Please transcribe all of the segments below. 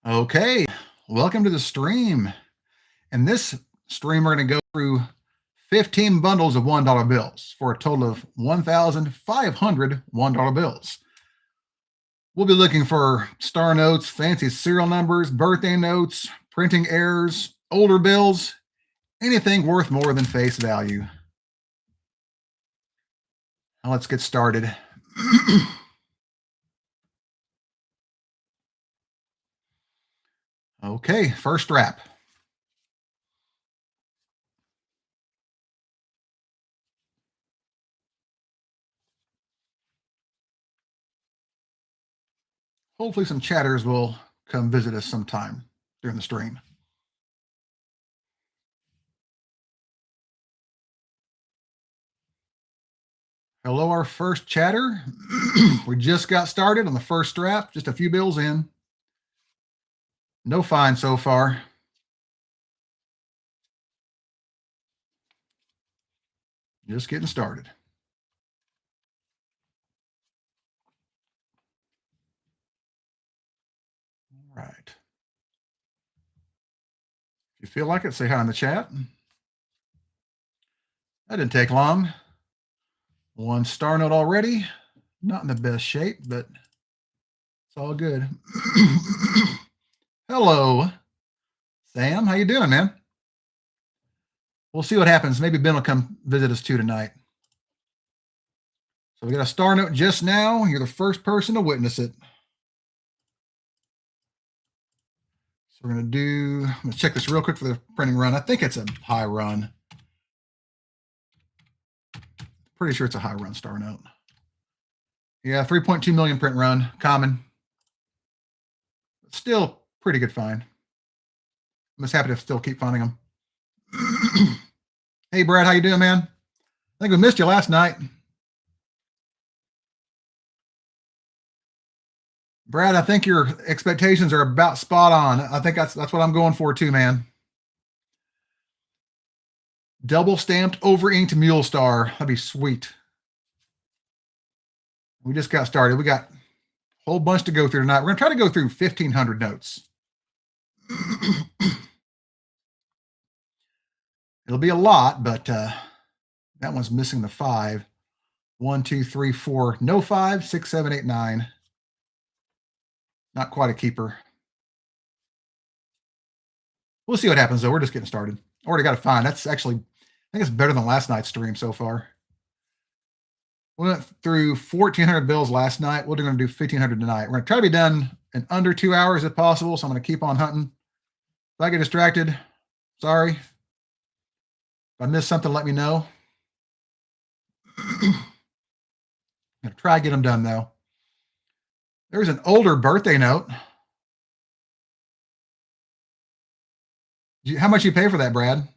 Okay, welcome to the stream. In this stream, we're going to go through 15 bundles of $1 bills for a total of 1,500 $1 bills. We'll be looking for star notes, fancy serial numbers, birthday notes, printing errors, older bills, anything worth more than face value. Now let's get started. Okay, first wrap. Hopefully some chatters will come visit us sometime during the stream. Hello, our first chatter. We just got started on the first strap, just a few bills in. No fine so far. Just getting started. All right. If you feel like it, say hi in the chat. That didn't take long. One star note already. Not in the best shape, but it's all good. Hello, Sam. How you doing, man? We'll see what happens. Maybe Ben will come visit us too tonight. So we got a star note just now. You're the first person to witness it. So we're going to do, I'm going to check this real quick for the printing run. I think it's a high run. Pretty sure it's a high run star note. Yeah, 3.2 million print run, common. Still pretty good find. I'm just happy to still keep finding them. Hey, Brad, how you doing, man? I think we missed you last night. Brad, I think your expectations are about spot on. I think that's what I'm going for too, man. Double stamped over inked Mule Star. That'd be sweet. We just got started. We got a whole bunch to go through tonight. We're going to try to go through 1,500 notes. It'll be a lot, but that one's missing the 5. 1, 2, 3, 4. No 5. 6, 7, 8, 9. Not quite a keeper. We'll see what happens, though. We're just getting started. Already got a find. That's actually, I think it's better than last night's stream so far. We went through 1,400 bills last night. We're going to do 1,500 tonight. We're going to try to be done in under 2 hours if possible, so I'm going to keep on hunting. If I get distracted, sorry. If I miss something, let me know. I'm going to try to get them done, though. There's an older birthday note. How much you pay for that, Brad?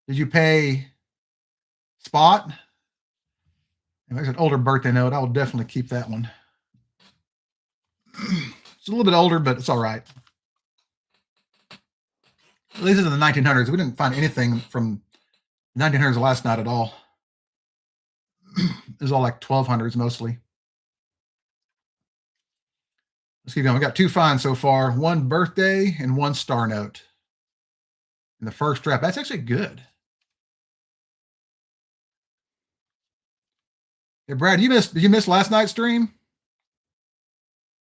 Did you pay spot? And there's an older birthday note. I will definitely keep that one. It's a little bit older, but it's all right. At least it's in the 1900s. We didn't find anything from 1900s last night at all. It was all like 1200s mostly. Let's keep going. We got 2 finds so far. 1 birthday and 1 star note in the first strap. That's actually good. Hey, Brad, did you miss last night's stream?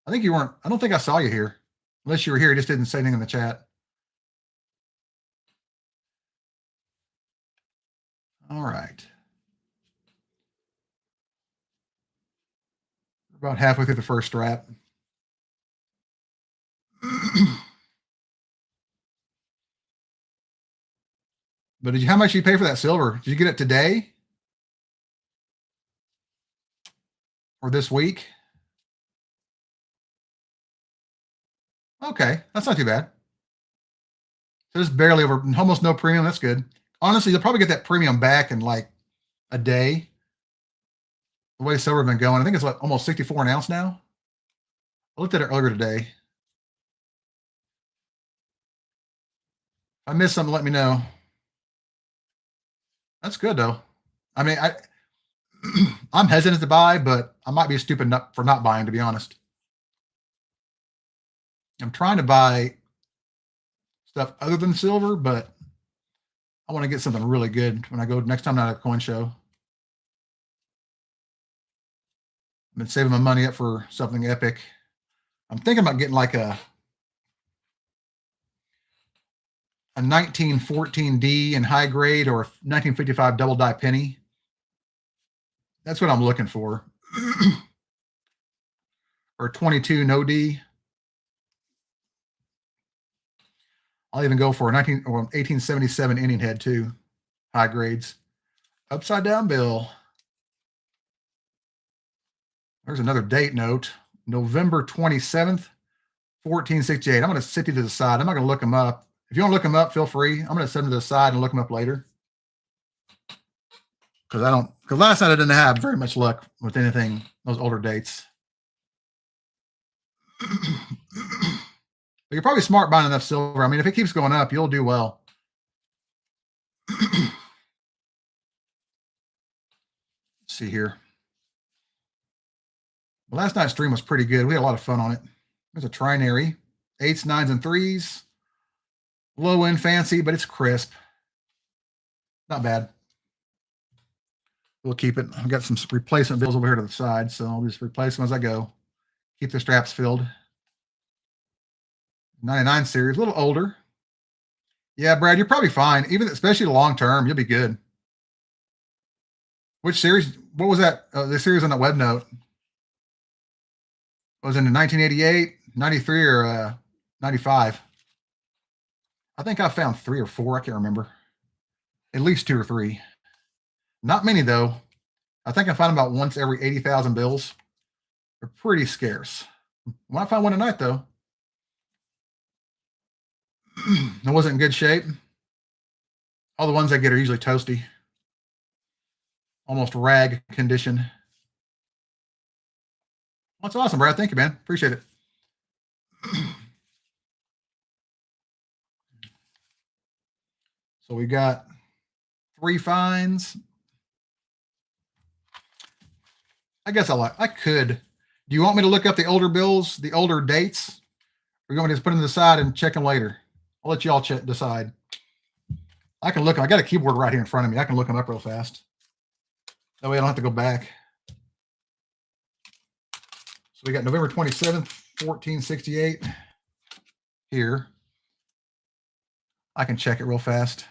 I think you weren't. I don't think I saw you here. Unless you were here, you just didn't say anything in the chat. All right. We're about halfway through the first strap. But how much did you pay for that silver? Did you get it today? Or this week? Okay, that's not too bad. So it's barely over, almost no premium. That's good. Honestly, you'll probably get that premium back in like a day. The way silver's been going, I think it's like almost 64 an ounce now. I looked at it earlier today. If I missed something, let me know. That's good though. I mean, I'm hesitant to buy, but I might be stupid for not buying, to be honest. I'm trying to buy stuff other than silver, but I want to get something really good when I go next time at a coin show. I've been saving my money up for something epic. I'm thinking about getting like a 1914D in high grade or 1955 double die penny. That's what I'm looking for. Or 22 no D. I'll even go for a 1877 Indian head too. High grades. Upside down bill. There's another date note. November 27th, 1468. I'm going to set you to the side. I'm not going to look them up. If you want to look them up, feel free. I'm going to set them to the side and look them up later. Because last night I didn't have very much luck with anything, those older dates. But you're probably smart buying enough silver. I mean, if it keeps going up, you'll do well. Let's see here. Well, last night's stream was pretty good. We had a lot of fun on it. There's a trinary, 8s, 9s, and 3s. Low end fancy, but it's crisp. Not bad. We'll keep it. I've got some replacement bills over here to the side, so I'll just replace them as I go. Keep the straps filled. 99 series, a little older. Yeah, Brad, you're probably fine. Even especially long term, you'll be good. Which series? What was that? The series on the web note was in 1988, 93, or 95. I think I found 3 or 4. I can't remember. At least 2 or 3. Not many though. I think I find about once every 80,000 bills. They're pretty scarce. Might find one tonight though. It wasn't in good shape. All the ones I get are usually toasty. Almost rag condition. Well, that's awesome, Brad. Thank you, man. Appreciate it. So we got 3 finds. I guess I could. Do you want me to look up the older bills, the older dates? Or you want me to just put them to the side and check them later? I'll let you all decide. I can look. I got a keyboard right here in front of me. I can look them up real fast. That way I don't have to go back. So we got November 27th, 1468 here. I can check it real fast.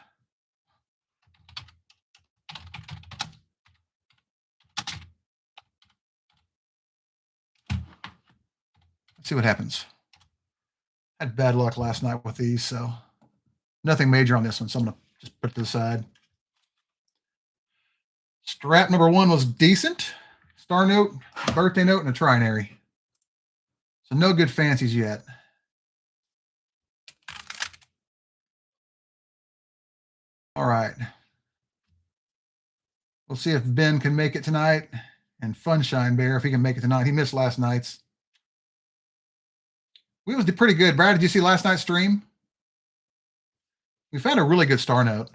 Let's see what happens. I had bad luck last night with these, so nothing major on this one. So I'm going to just put it to the side. Strap number 1 was decent. Star note, birthday note, and a trinary. So no good fancies yet. All right. We'll see if Ben can make it tonight, and Funshine Bear, if he can make it tonight. He missed last night's. We was pretty good. Brad, did you see last night's stream? We found a really good star note.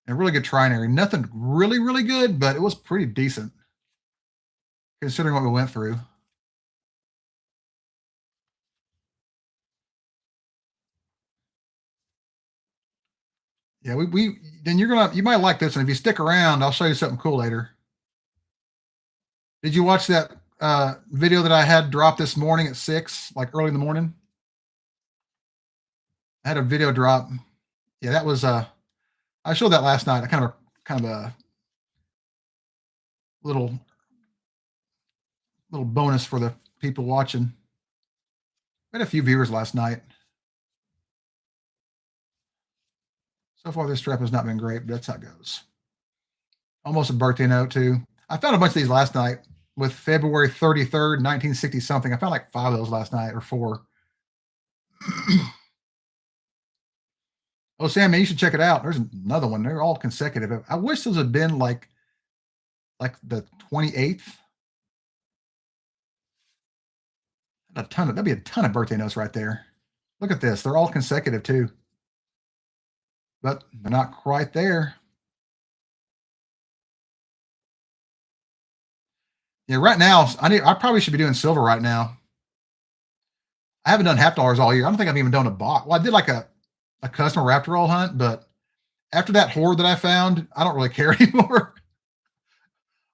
And a really good trinary. Nothing really, really good, but it was pretty decent considering what we went through. Yeah, then you might like this, and if you stick around, I'll show you something cool later. Did you watch that video that I had dropped this morning at 6, like early in the morning? I had a video drop. Yeah, that was I showed that last night. Kind of a little bonus for the people watching. I had a few viewers last night. So far, this strap has not been great, but that's how it goes. Almost a birthday note, too. I found a bunch of these last night with February 33rd, 1960 something. I found like 5 of those last night, or 4. Oh, Sam, man, you should check it out. There's another one. They're all consecutive. I wish those had been like the 28th. That'd be a ton of birthday notes right there. Look at this. They're all consecutive, too. But they're not quite there. Yeah, right now, I probably should be doing silver right now. I haven't done half dollars all year. I don't think I've even done a box. Well, I did like a custom raptor roll hunt, but after that horde that I found, I don't really care anymore.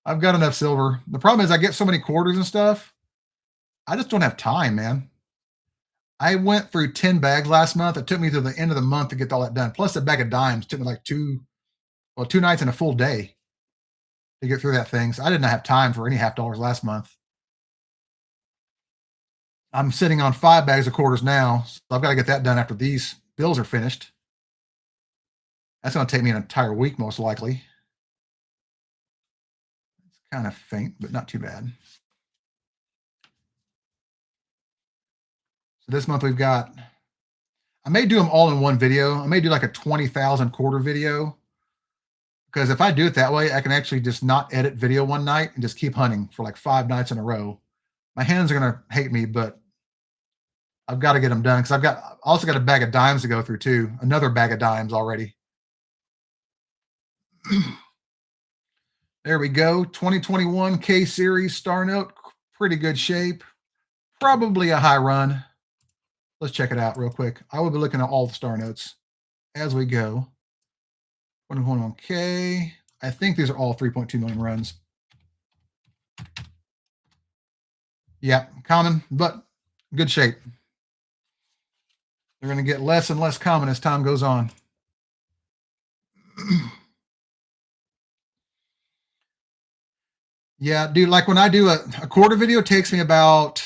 I've got enough silver. The problem is I get so many quarters and stuff. I just don't have time, man. I went through 10 bags last month. It took me to the end of the month to get all that done. Plus a bag of dimes took me like two nights and a full day to get through that thing. So I did not have time for any half dollars last month. I'm sitting on 5 bags of quarters now. So I've got to get that done after these bills are finished. That's going to take me an entire week, most likely. It's kind of faint, but not too bad. So this month we've got, I may do them all in one video. I may do like a 20,000 quarter video, because if I do it that way, I can actually just not edit video one night and just keep hunting for like 5 nights in a row. My hands are going to hate me, but I've got to get them done, because I also got a bag of dimes to go through too. Another bag of dimes already. There we go. 2021 K Series Star Note. Pretty good shape. Probably a high run. Let's check it out real quick. I will be looking at all the Star Notes as we go. 2021K. I think these are all 3.2 million runs. Yeah, common, but good shape. They're going to get less and less common as time goes on. Yeah, dude, like when I do a quarter video, it takes me about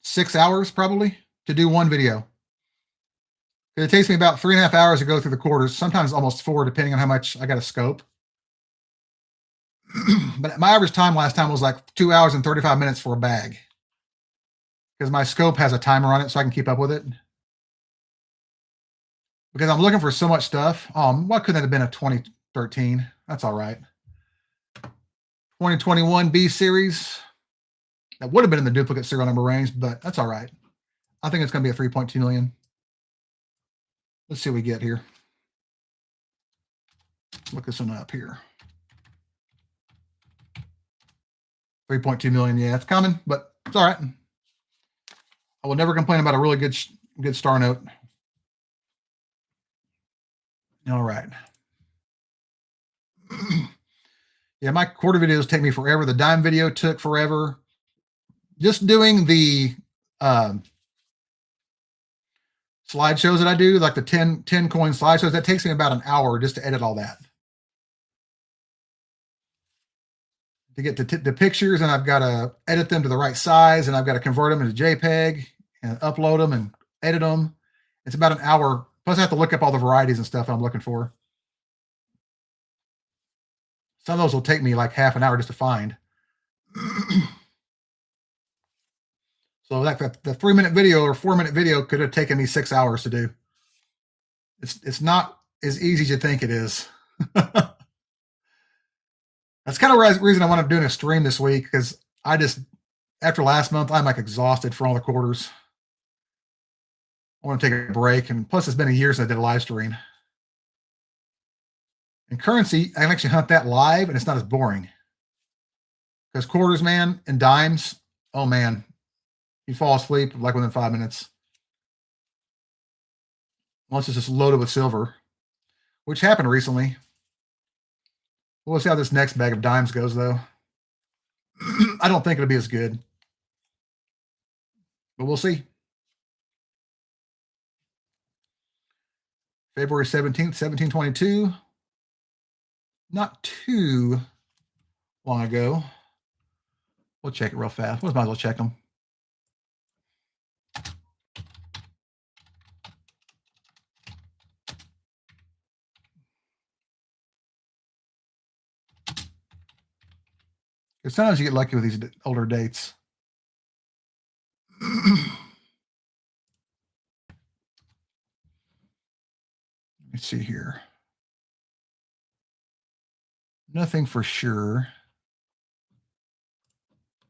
6 hours probably to do one video. It takes me about 3.5 hours to go through the quarters, sometimes almost 4, depending on how much I got to scope. But my average time last time was like 2 hours and 35 minutes for a bag, because my scope has a timer on it so I can keep up with it. Because I'm looking for so much stuff. Why couldn't it have been a 2013? That's all right. 2021 B series. That would have been in the duplicate serial number range, but that's all right. I think it's going to be a 3.2 million. Let's see what we get here. Look this one up here. 3.2 million. Yeah, it's coming, but it's all right. I will never complain about a really good Star Note. All right. Yeah, my quarter videos take me forever. The dime video took forever. Just doing the slideshows that I do, like the 10 coin slideshows, that takes me about an hour just to edit all that. To get to the pictures, and I've got to edit them to the right size, and I've got to convert them into JPEG and upload them and edit them. It's about an hour. Plus, I have to look up all the varieties and stuff I'm looking for. Some of those will take me like half an hour just to find. So like the 3-minute video or 4-minute video could have taken me 6 hours to do. It's not as easy as you think it is. That's kind of the reason I want to do a stream this week, because I just, after last month, I'm like exhausted for all the quarters. I want to take a break, and plus it's been a year since I did a live stream. And currency, I can actually hunt that live, and it's not as boring. Because quarters, man, and dimes, oh man, you fall asleep like within 5 minutes. Once it's just loaded with silver, which happened recently. We'll see how this next bag of dimes goes, though. I don't think it'll be as good, but we'll see. February 17th, 1722. Not too long ago. We'll check it real fast. We might as well check them. Because sometimes you get lucky with these older dates. Let's see here. Nothing for sure.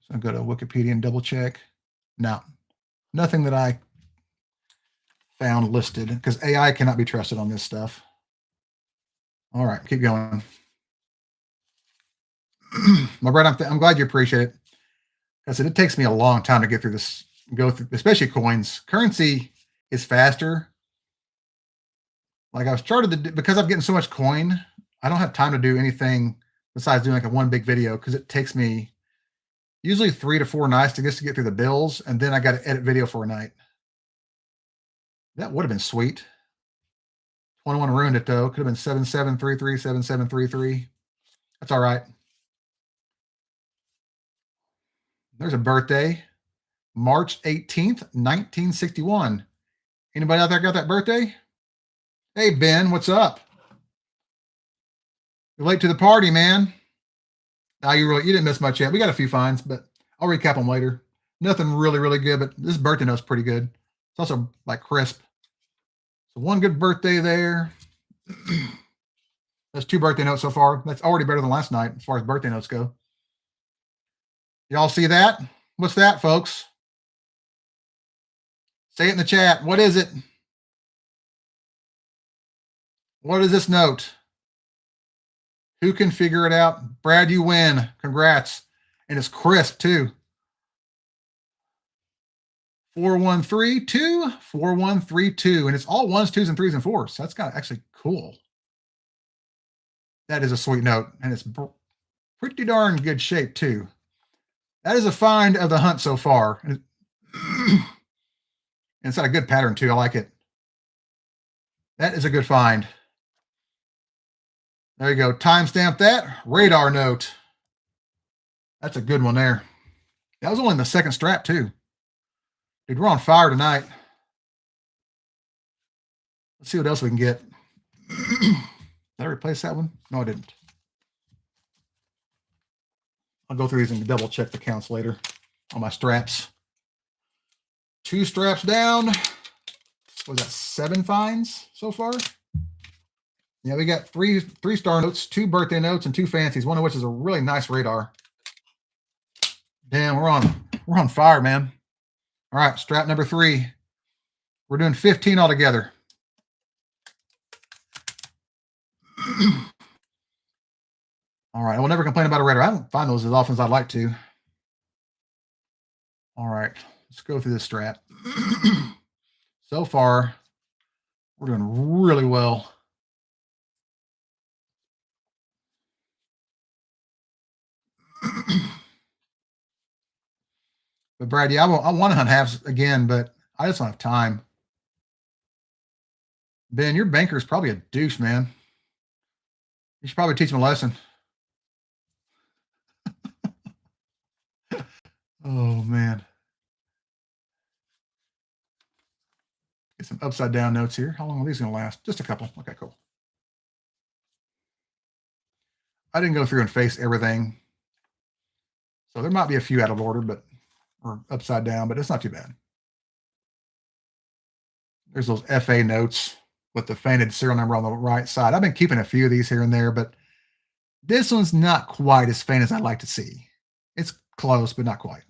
So I'll go to Wikipedia and double check. No, nothing that I found listed, because AI cannot be trusted on this stuff. All right, keep going. My brother, I'm glad you appreciate it. I said it takes me a long time to get through this go through, especially coins. Currency is faster. Like I've started to do, because I'm getting so much coin, I don't have time to do anything besides doing like a one big video because it takes me usually 3 to 4 nights to get through the bills, and then I got to edit video for a night. That would have been sweet. 21 ruined it though. Could have been 7733, 7733. That's all right. There's a birthday, March 18th, 1961. Anybody out there got that birthday? Hey, Ben, what's up? You're late to the party, man. Now you didn't miss much yet. We got a few finds, but I'll recap them later. Nothing really, really good, but this birthday note's pretty good. It's also like crisp. So one good birthday there. That's 2 birthday notes so far. That's already better than last night as far as birthday notes go. Y'all see that? What's that, folks? Say it in the chat. What is it? What is this note? Who can figure it out? Brad, you win. Congrats. And it's crisp, too. 4132, 4132. And it's all 1s, 2s, and 3s, and 4s. So that's kind of actually cool. That is a sweet note. And it's pretty darn good shape, too. That is a find of the hunt so far. And it's got a good pattern, too. I like it. That is a good find. There you go. Timestamp that. Radar note. That's a good one there. That was only in the second strap, too. Dude, we're on fire tonight. Let's see what else we can get. Did I replace that one? No, I didn't. I'll go through these and double check the counts later on my straps. 2 straps down. Was that 7 finds so far? Yeah, we got 3 star notes, 2 birthday notes, and 2 fancies, one of which is a really nice radar. Damn, we're on fire, man. All right, strap number 3. We're doing 15 altogether. All right, I will never complain about a radar. I don't find those as often as I'd like to. All right, let's go through this strap. So far, we're doing really well. But Brad, yeah, I want to hunt halves again, but I just don't have time. Ben, your banker is probably a douche, man. You should probably teach him a lesson. Oh, man. Get some upside down notes here. How long are these going to last? Just a couple. Okay, cool. I didn't go through and face everything. So there might be a few out of order, or upside down, but it's not too bad. There's those FA notes with the fainted serial number on the right side. I've been keeping a few of these here and there, but this one's not quite as faint as I'd like to see. It's close, but not quite.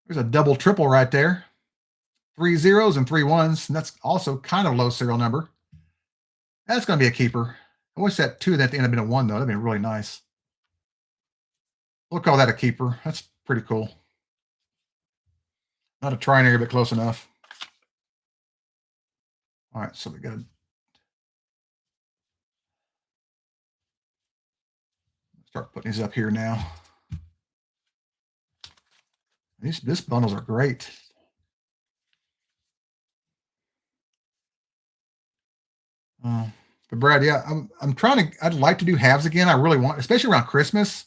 There's a double triple right there. 3 zeros and 3 1s, and that's also kind of low serial number. That's going to be a keeper. I wish that 2 at the end had been a 1, though. That'd be really nice. We'll call that a keeper. That's pretty cool. Not a trinary, but close enough. All right, so we got to start putting these up here now. These bundles are great. But Brad, yeah, I'm trying to. I'd like to do halves again. I really want, especially around Christmas.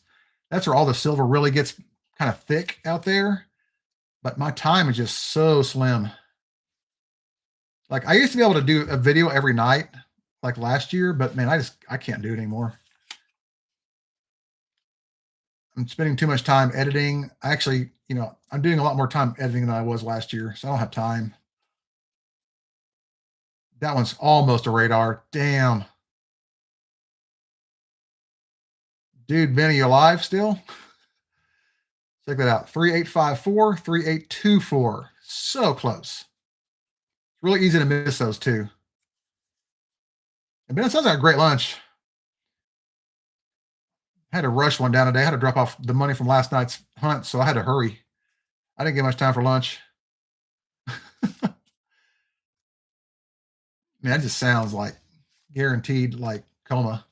That's where all the silver really gets kind of thick out there. But my time is just so slim. Like I used to be able to do a video every night, like last year, but man, I can't do it anymore. I'm spending too much time editing. Actually, I'm doing a lot more time editing than I was last year, so I don't have time. That one's almost a radar. Damn. Dude, Ben, are you alive still? Check that out. 3854, 3824. So close. It's really easy to miss those two. And Ben, it sounds like a great lunch. I had to rush one down today. I had to drop off the money from last night's hunt, so I had to hurry. I didn't get much time for lunch. Man, that just sounds like guaranteed like coma.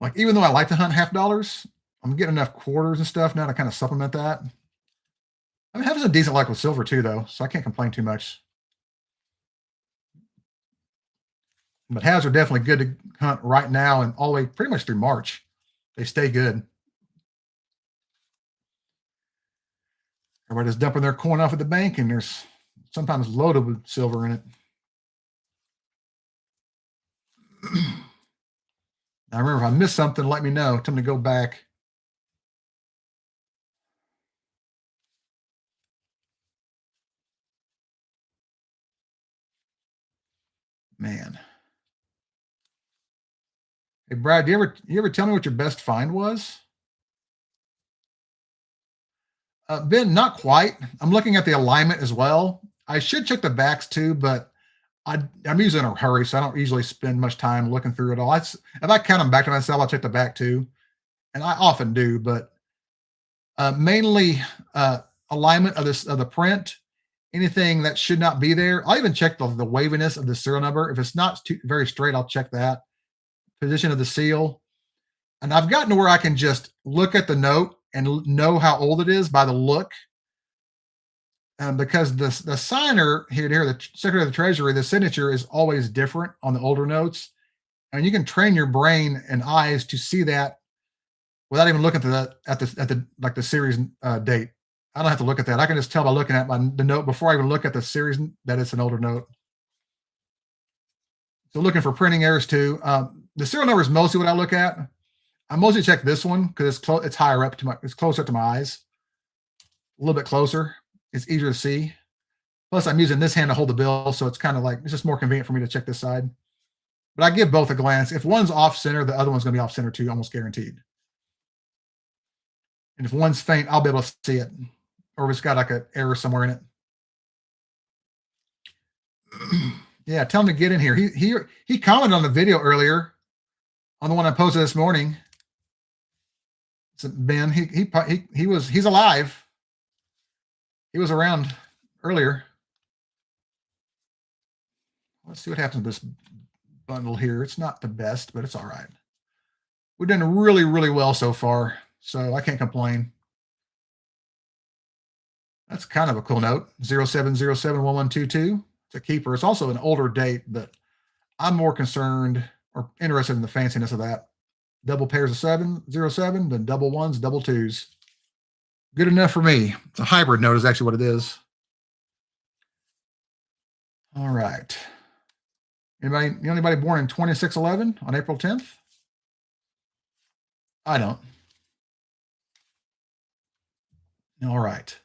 Like even though I like to hunt $half, I'm getting enough quarters and stuff now to kind of supplement that. I'm having some decent luck with silver too, though, so I can't complain too much. But halves are definitely good to hunt right now and all the way pretty much through March. They stay good. Everybody's dumping their coin off at the bank, and there's sometimes loaded with silver in it. Now, remember, if I miss something, let me know. Tell me to go back. Man. Hey, Brad, you ever tell me what your best find was? Ben, not quite. I'm looking at the alignment as well. I should check the backs too, but I'm usually in a hurry, so I don't usually spend much time looking through it all. If I count them back to myself, I'll check the back too, and I often do. But mainly alignment of the print. Anything that should not be there. I'll even check the waviness of the serial number. If it's not very straight, I'll check that. Position of the seal. And I've gotten to where I can just look at the note and know how old it is by the look. Because the signer here, the Secretary of the Treasury, the signature is always different on the older notes. And you can train your brain and eyes to see that without even looking at the series date. I don't have to look at that. I can just tell by looking at the note before I even look at the series that it's an older note. So looking for printing errors too. The serial number is mostly what I look at. I mostly check this one because it's higher up it's closer to my eyes. A little bit closer. It's easier to see. Plus, I'm using this hand to hold the bill, so it's kind of like it's just more convenient for me to check this side. But I give both a glance. If one's off center, the other one's going to be off center too, almost guaranteed. And if one's faint, I'll be able to see it. Or if it's got like an error somewhere in it. Yeah, tell him to get in here. He commented on the video earlier, on the one I posted this morning. So Ben, he's alive. He was around earlier. Let's see what happens with this bundle here. It's not the best, but it's all right. We've done really, really well so far, so I can't complain. That's kind of a cool note. 07071122. It's a keeper. It's also an older date, but I'm more concerned or interested in the fanciness of that. Double pairs of 707, then double ones, double twos. Good enough for me. It's a hybrid note is actually what it is. All right. Anybody born in 2611 on April 10th? I don't. All right.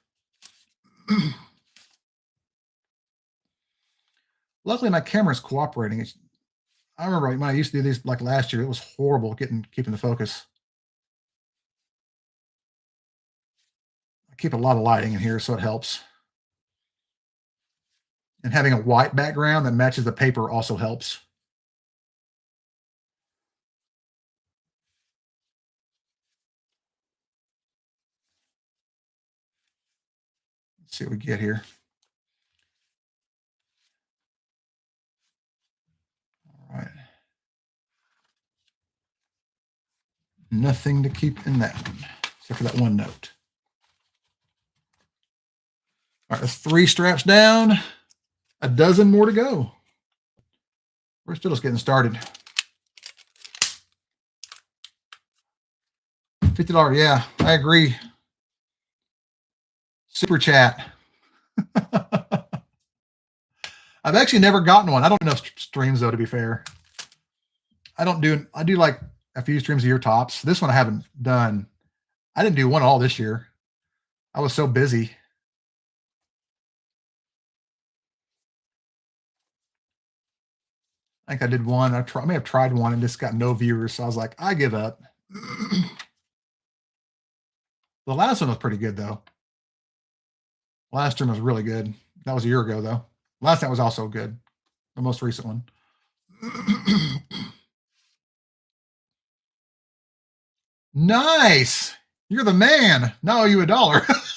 Luckily, my camera's cooperating. I remember when I used to do these like last year, it was horrible keeping the focus. I keep a lot of lighting in here, so it helps. And having a white background that matches the paper also helps. Let's see what we get here. All right. Nothing to keep in that one, except for that one note. All right, that's 3 straps down, a dozen more to go. We're still just getting started. $50, yeah, I agree. Super chat. I've actually never gotten one. I don't know streams though, to be fair. I do like a few streams a year tops. This one I haven't done. I didn't do one all this year. I was so busy. I think I did one. I may have tried one and just got no viewers. So I was like, I give up. The last one was pretty good though. Last stream was really good. That was a year ago though. Last night was also good. the most recent one. Nice. You're the man. Now you $1.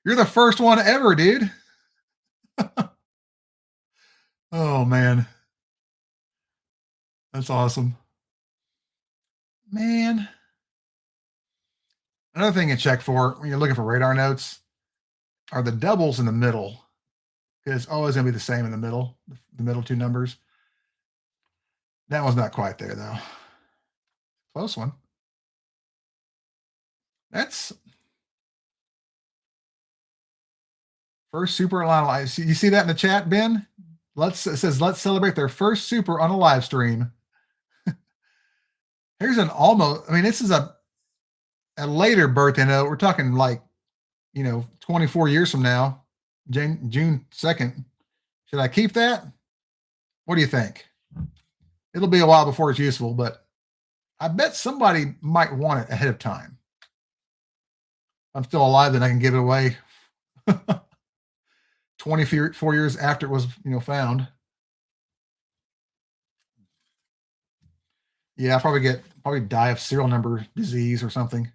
You're the first one ever, dude. Oh, man. That's awesome. Man. Another thing to check for when you're looking for radar notes are the doubles in the middle. It's always going to be the same in the middle two numbers. That one's not quite there, though. Close one. That's first super on live. You see that in the chat, Ben? It says, let's celebrate their first super on a live stream. Here's an almost, I mean, this is a later birthday note. We're talking like, 24 years from now, June 2nd. Should I keep that? What do you think? It'll be a while before it's useful, but I bet somebody might want it ahead of time. I'm still alive, then I can give it away 24 years after it was, found. Yeah, I'll probably die of serial number disease or something.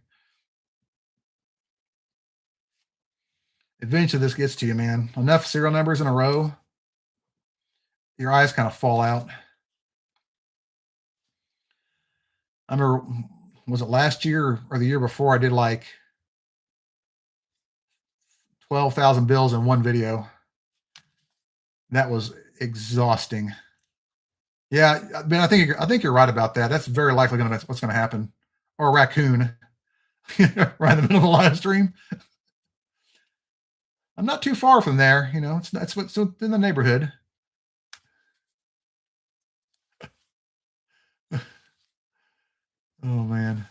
Eventually this gets to you, man. Enough serial numbers in a row, your eyes kind of fall out. I remember, was it last year or the year before, I did like 12,000 bills in one video. That was exhausting. Yeah, I mean, I think you're right about that. That's very likely what's going to happen. Or a raccoon right in the middle of a live stream. I'm not too far from there. It's what's in the neighborhood. Oh, man.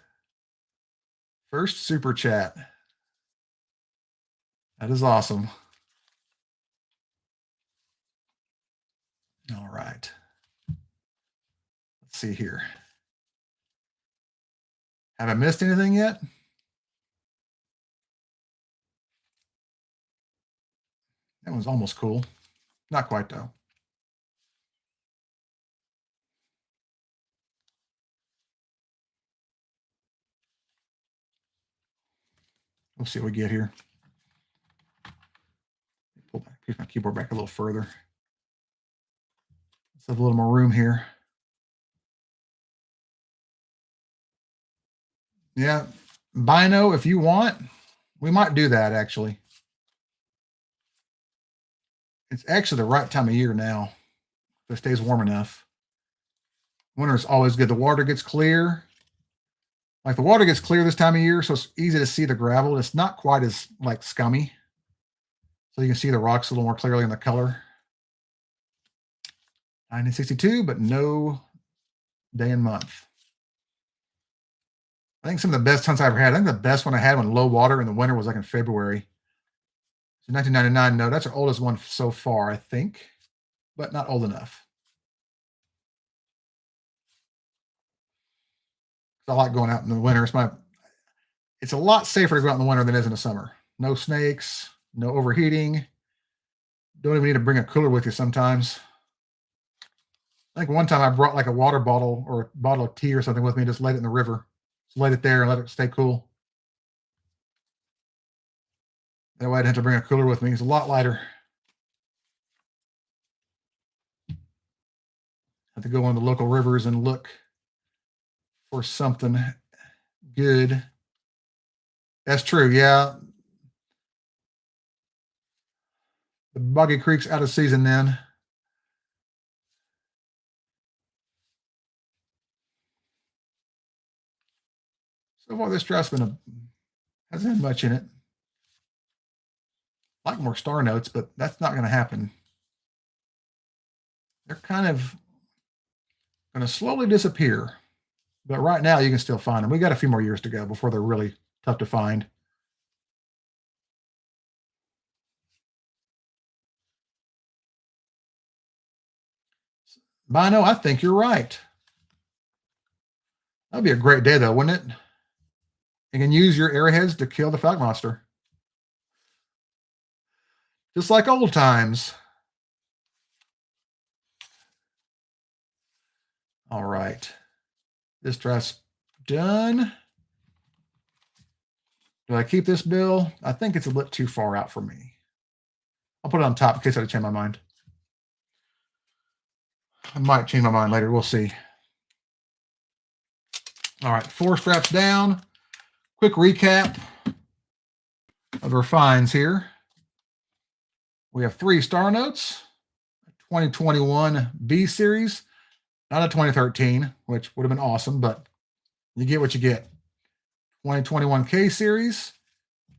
First super chat. That is awesome. All right. Let's see here. Have I missed anything yet? That one's almost cool. Not quite, though. We'll see what we get here. Push my keyboard back a little further. Let's have a little more room here. Yeah, Bino, if you want, we might do that, actually. It's actually the right time of year now. If it stays warm enough. Winter's always good. The water gets clear. Like the water gets clear this time of year, so it's easy to see the gravel. It's not quite as like scummy. So you can see the rocks a little more clearly in the color. 1962, but no day and month. I think some of the best hunts I ever had. I think the best one I had when low water in the winter was like in February. So 1999, no, that's our oldest one so far, I think, but not old enough. I like going out in the winter. It's a lot safer to go out in the winter than it is in the summer. No snakes, no overheating. Don't even need to bring a cooler with you sometimes. I think one time I brought like a water bottle or a bottle of tea or something with me, just laid it in the river. Just laid it there and let it stay cool. That way I didn't have to bring a cooler with me. It's a lot lighter. I have to go on the local rivers and look for something good. That's true, yeah. The Boggy Creek's out of season then. So far, this draft's hasn't had much in it. I like more star notes, but that's not going to happen. They're kind of going to slowly disappear. But right now, you can still find them. We got a few more years to go before they're really tough to find. Bino, I think you're right. That'd be a great day, though, wouldn't it? You can use your arrowheads to kill the fog monster. Just like old times. All right. This draft's done. Do I keep this bill? I think it's a bit too far out for me. I'll put it on top in case I change my mind. I might change my mind later. We'll see. All right, 4 straps down. Quick recap of our finds here. We have 3 star notes, 2021 B series, not a 2013, which would have been awesome, but you get what you get. 2021 K series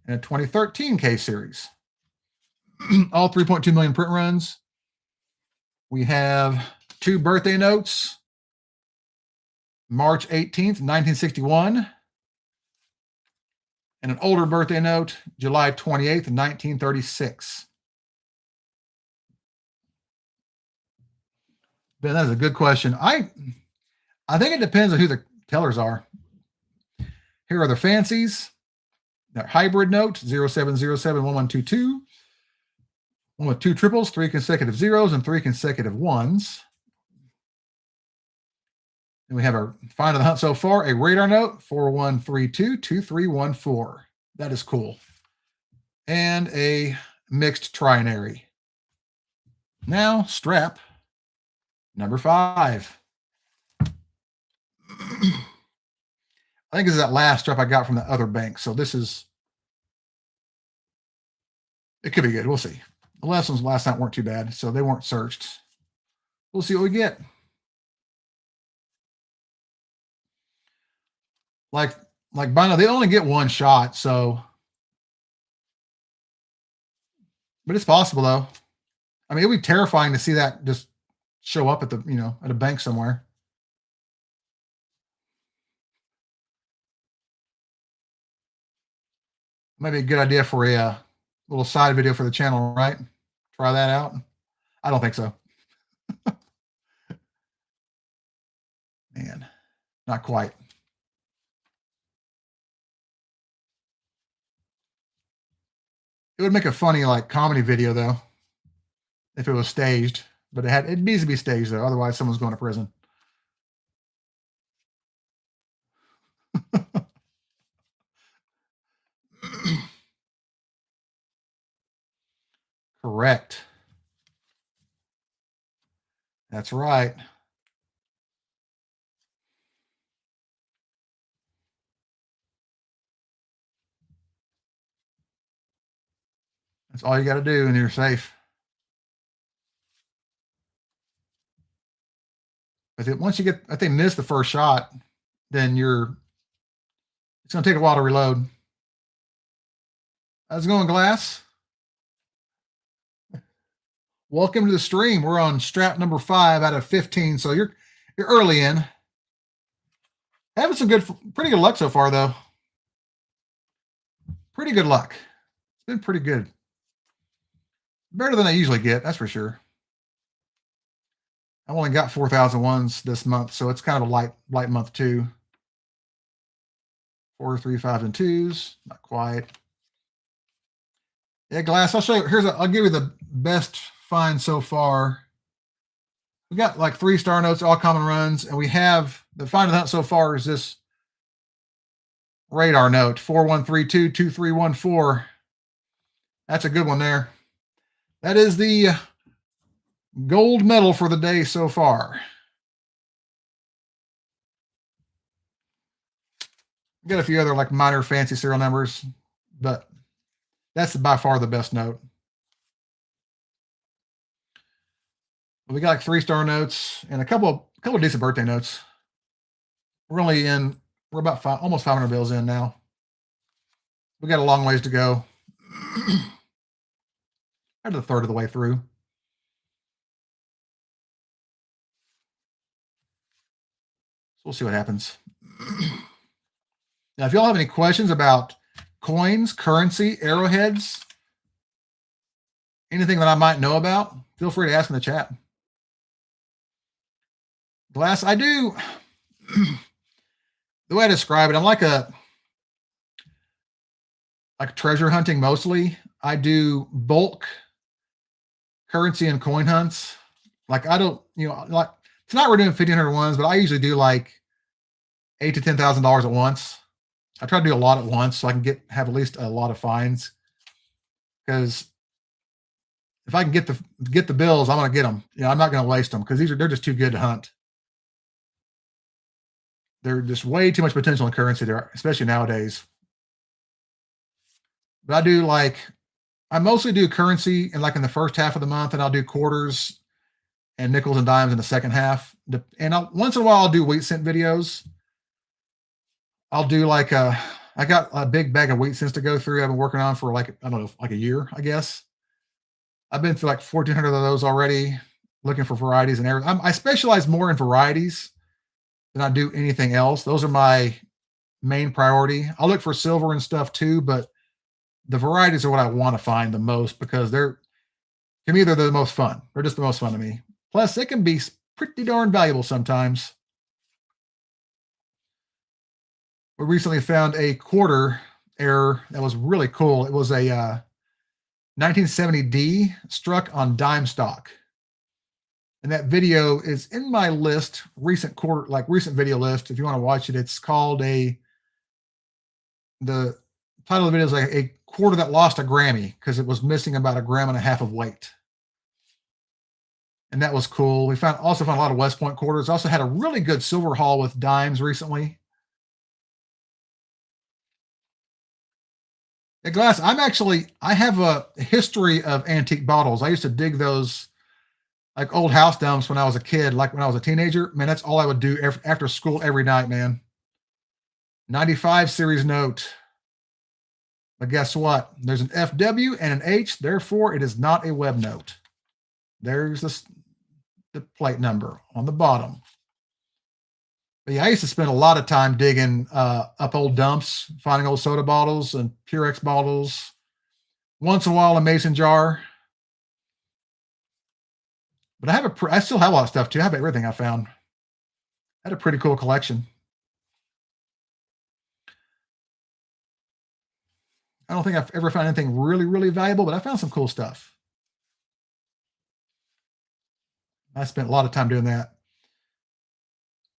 and a 2013 K series. All 3.2 million print runs. We have 2 birthday notes. March 18th, 1961. And an older birthday note, July 28th, 1936. Ben, that's a good question. I think it depends on who the tellers are. Here are the fancies. That hybrid note, 07071122. One with 2 triples, 3 consecutive zeros, and 3 consecutive ones. And we have our find of the hunt so far, a radar note, 41322314. That is cool. And a mixed trinary. Now, strap number 5. I think this is that last strap I got from the other bank. So this is, it could be good. We'll see. The lessons last night weren't too bad, so they weren't searched. We'll see what we get. Like by now, they only get 1 shot, so. But it's possible, though. I mean, it would be terrifying to see that just show up at the, at a bank somewhere. Might be a good idea for a little side video for the channel, right? Try that out. I don't think so. Man, not quite. It would make a funny comedy video though, if it was staged. But it needs to be staged though, otherwise someone's going to prison. Correct. That's right. That's all you got to do, and you're safe. But once you get, if they miss the first shot, then it's going to take a while to reload. How's it going, Glass? Welcome to the stream. We're on strap number 5 out of 15, so you're early in. Having some pretty good luck so far, though. Pretty good luck. It's been pretty good. Better than I usually get, that's for sure. I've only got 4,001s this month, so it's kind of a light month too. 4, 3, 5, and 2s. Not quite. Yeah, Glass, I'll show you. I'll give you the best find so far. We got 3 star notes, all common runs, and we have the find of the hunt so far is this radar note, 41322314. That's a good one there. That is the gold medal for the day so far. We got a few other minor fancy serial numbers, but that's by far the best note. We got 3 star notes and a couple of decent birthday notes. We're about almost 500 bills in now. We got a long ways to go. At a third of the way through. So we'll see what happens. Now, if y'all have any questions about coins, currency, arrowheads, anything that I might know about, feel free to ask in the chat. Glass, I do. The way I describe it, I'm like treasure hunting mostly. I do bulk currency and coin hunts. Like I don't, like tonight we're doing 1,500 ones, but I usually do like $8,000 to $10,000 at once. I try to do a lot at once so I can have at least a lot of finds. Because if I can get the bills, I'm gonna get them. I'm not gonna waste them because they're just too good to hunt. They're just way too much potential in currency there, especially nowadays. But I mostly do currency in the first half of the month, and I'll do quarters and nickels and dimes in the second half. And once in a while I'll do wheat cent videos. I'll do I got a big bag of wheat cents to go through. I've been working on for I don't know, a year, I guess. I've been through 1,400 of those already, looking for varieties and everything. I specialize more in varieties than I do anything else. Those are my main priority. I'll look for silver and stuff too, but the varieties are what I want to find the most because to me, they're the most fun. They're just the most fun to me. Plus, they can be pretty darn valuable sometimes. We recently found a quarter error that was really cool. It was a 1970D struck on dime stock. And that video is in my list, recent video list. If you want to watch it, it's called the title of the video is a quarter that lost a Grammy because it was missing about 1.5 grams of weight. And that was cool. We also found a lot of West Point quarters. Also had a really good silver haul with dimes recently. The glass, I have a history of antique bottles. I used to dig those old house dumps when I was a kid, when I was a teenager. Man, that's all I would do after school every night, man. 95 series note. But guess what? There's an FW and an H, therefore it is not a web note. There's the plate number on the bottom. But yeah, I used to spend a lot of time digging up old dumps, finding old soda bottles and Purex bottles. Once in a while, a mason jar. But I still have a lot of stuff too. I have everything I found. I had a pretty cool collection. I don't think I've ever found anything really, really valuable, but I found some cool stuff. I spent a lot of time doing that.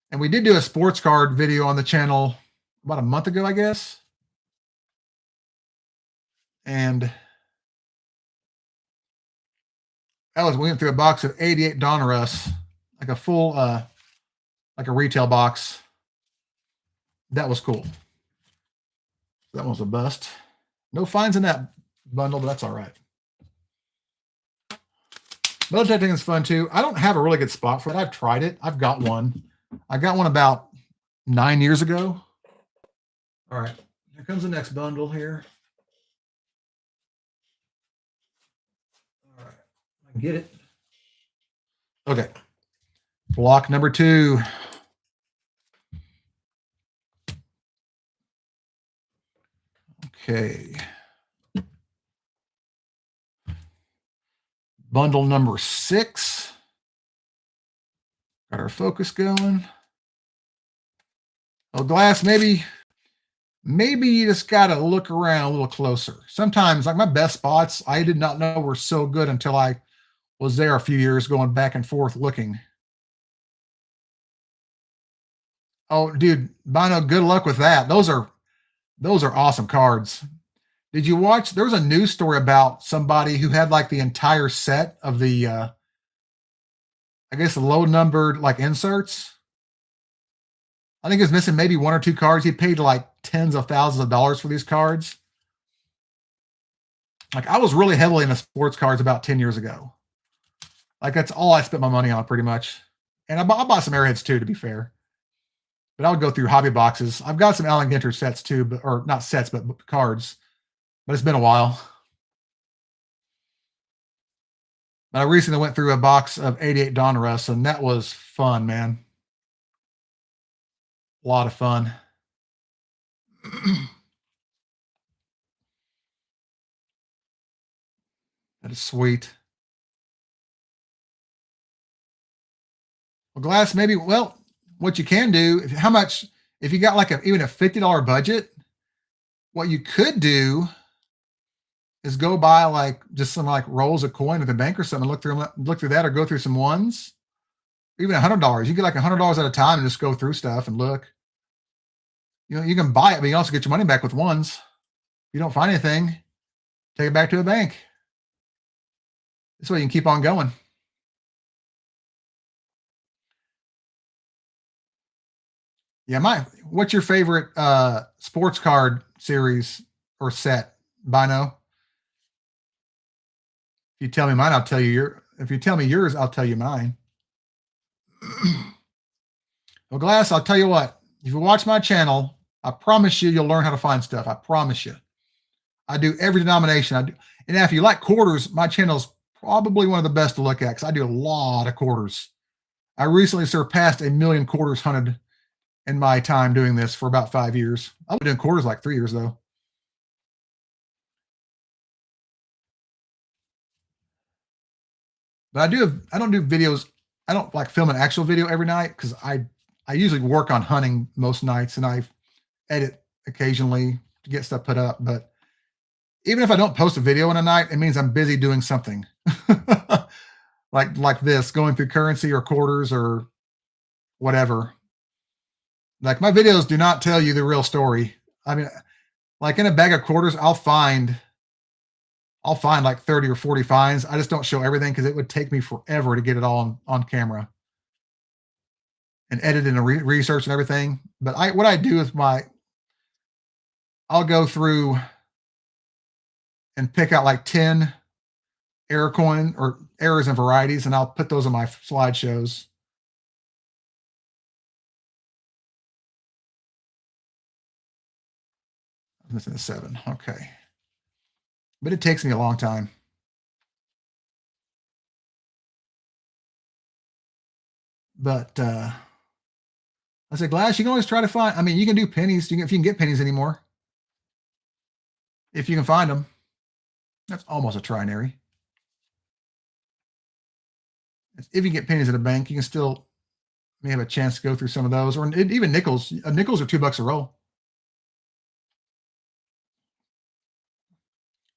And we did do a sports card video on the channel about a month ago, I guess. And we went through a box of 88 Donruss, like a full, like a retail box. That was cool. That was a bust. No finds in that bundle, but that's all right. Metal detecting is fun too. I don't have a really good spot for it. I've tried it. I've got one. I got one about 9 years ago. All right. Here comes the next bundle here. All right. I can get it. Okay. Block number 2. Okay. Bundle number 6. Got our focus going. Oh, glass, maybe you just got to look around a little closer. Sometimes, my best spots, I did not know were so good until I was there a few years going back and forth looking. Oh, dude, Bino, good luck with that. Those are awesome cards. Did you watch? There was a news story about somebody who had the entire set of the, I guess the low numbered inserts. I think he was missing maybe 1 or 2 cards. He paid tens of thousands of dollars for these cards. I was really heavily into sports cards about 10 years ago. That's all I spent my money on pretty much. And I bought some airheads too, to be fair. But I would go through hobby boxes. I've got some Allen Ginter sets too, or not sets, but cards. But it's been a while. But I recently went through a box of 88 Donruss, and that was fun, man. A lot of fun. That is sweet. Well, glass, maybe, well, what you can do, if you got even a $50 budget, what you could do is go buy like just some like rolls of coin at the bank or something, look through that, or go through some ones. Even $100. You get like $100 at a time and just go through stuff and look. You know, you can buy it, but you also get your money back with ones. If you don't find anything, take it back to a bank. This way you can keep on going. Yeah, what's your favorite sports card series or set, Bino? If you tell me mine, I'll tell you if you tell me yours, I'll tell you mine. Well, Glass, I'll tell you what, if you watch my channel, I promise you'll learn how to find stuff. I promise you. I do every denomination. And now if you like quarters, my channel's probably one of the best to look at because I do a lot of quarters. I recently surpassed 1 million quarters hunted in my time doing this for about 5 years. I've been doing quarters like 3 years though. But I don't do videos. I don't like film an actual video every night because I usually work on hunting most nights and I edit occasionally to get stuff put up. But even if I don't post a video in a night, it means I'm busy doing something like this, going through currency or quarters or whatever. Like my videos do not tell you the real story. I mean, like in a bag of quarters, I'll find like 30 or 40 finds. I just don't show everything because it would take me forever to get it all on camera and edit and research and everything. But what I do is I'll go through and pick out like 10 error coin or errors and varieties, and I'll put those on my slideshows. I'm missing a 7. Okay. But it takes me a long time. But I said, Glass, you can always try to find. I mean, you can do pennies if you can get pennies anymore. If you can find them. That's almost a trinary. If you get pennies at a bank, you can still may have a chance to go through some of those, or even nickels. Nickels are $2 a roll.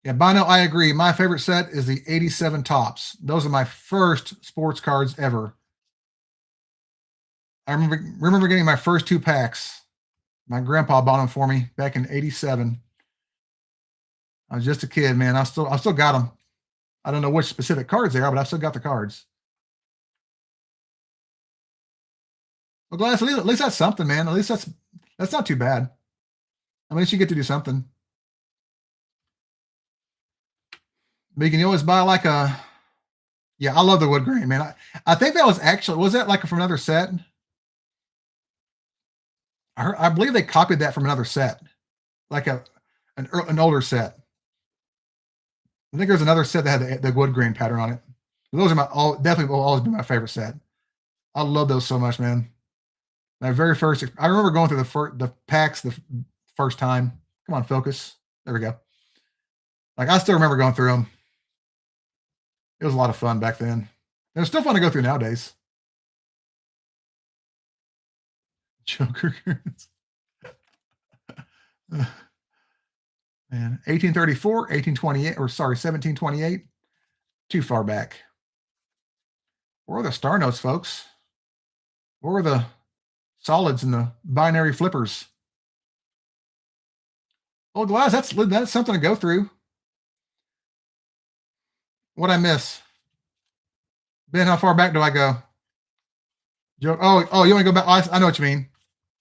Yeah, Bino, I agree. My favorite set is the 87 tops. Those are my first sports cards ever. I remember getting my first 2 packs. My grandpa bought them for me back in 87. I was just a kid, man. I still got them. I don't know which specific cards they are, but I still got the cards. Well, Glass, at least that's something, man. At least that's not too bad. At least you get to do something. But you can always buy like yeah, I love the wood grain, man. I think that was that like from another set? I believe they copied that from another set, like an older set. I think there's another set that had the wood grain pattern on it. Those are definitely will always be my favorite set. I love those so much, man. My very first, I remember going through the packs the first time. Come on, focus. There we go. Like I still remember going through them. It was a lot of fun back then. It was still fun to go through nowadays. Joker. Man, 1834, 1828, or sorry, 1728. Too far back. Where are the star notes, folks? Where are the solids and the binary flippers? Oh, Glass, that's something to go through. What'd I miss? Ben, how far back do I go? Joke. Oh, you want to go back? I know what you mean.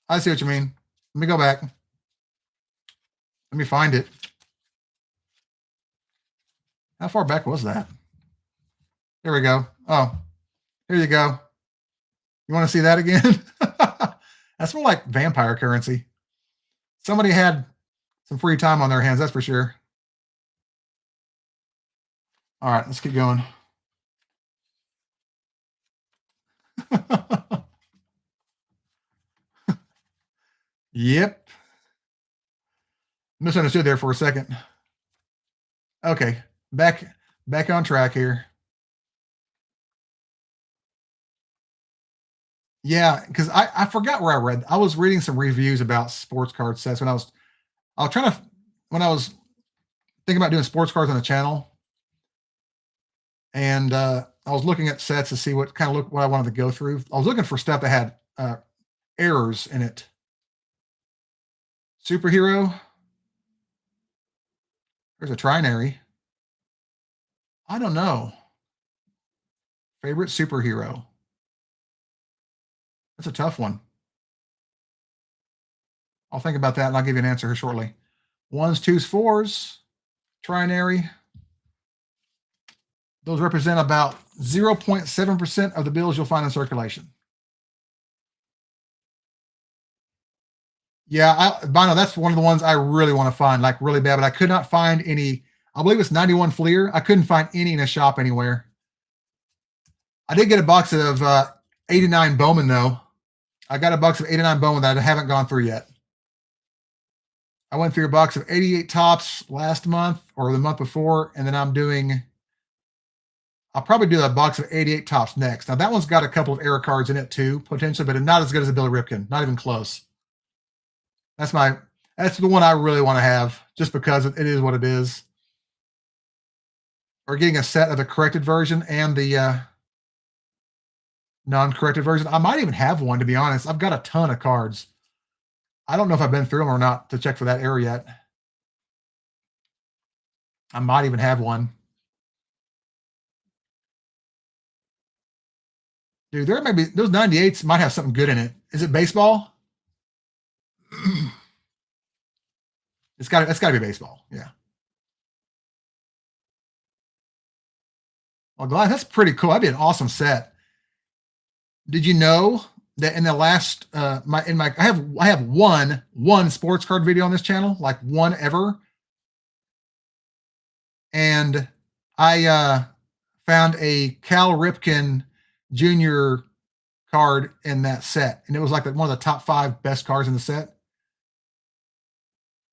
I see what you mean. Let me go back. Let me find it. How far back was that? There we go. Oh, here you go. You want to see that again? That's more like vampire currency. Somebody had some free time on their hands, that's for sure. All right, let's keep going. Yep. Misunderstood there for a second. Okay, back on track here. Yeah, because I forgot where I read. I was reading some reviews about sports card sets when I was trying to thinking about doing sports cards on the channel, and I was looking at sets to see what I wanted to go through. I was looking for stuff that had errors in it. Superhero. There's a trinary. I don't know. Favorite superhero. That's a tough one. I'll think about that and I'll give you an answer here shortly. 1s, 2s, 4s, trinary. Those represent about 0.7% of the bills you'll find in circulation. Yeah, Bino, that's one of the ones I really want to find, like really bad, but I could not find any. I believe it's 91 Fleer. I couldn't find any in a shop anywhere. I did get a box of 89 Bowman, though. I got a box of 89 Bowman that I haven't gone through yet. I went through a box of 88 Tops last month or the month before, and then I'll probably do a box of 88 Tops next. Now, that one's got a couple of error cards in it, too, potentially, but not as good as a Billy Ripken. Not even close. That's the one I really want to have, just because it is what it is. Or getting a set of the corrected version and the non-corrected version. I might even have one, to be honest. I've got a ton of cards. I don't know if I've been through them or not to check for that error yet. I might even have one. Dude, there may be those 98s might have something good in it. Is it baseball? It's got to be baseball. Yeah. Well, Glass, that's pretty cool. That'd be an awesome set. Did you know that in the last I have one sports card video on this channel, like one ever, and I found a Cal Ripken Jr. card in that set, and it was like one of the top 5 best cards in the set.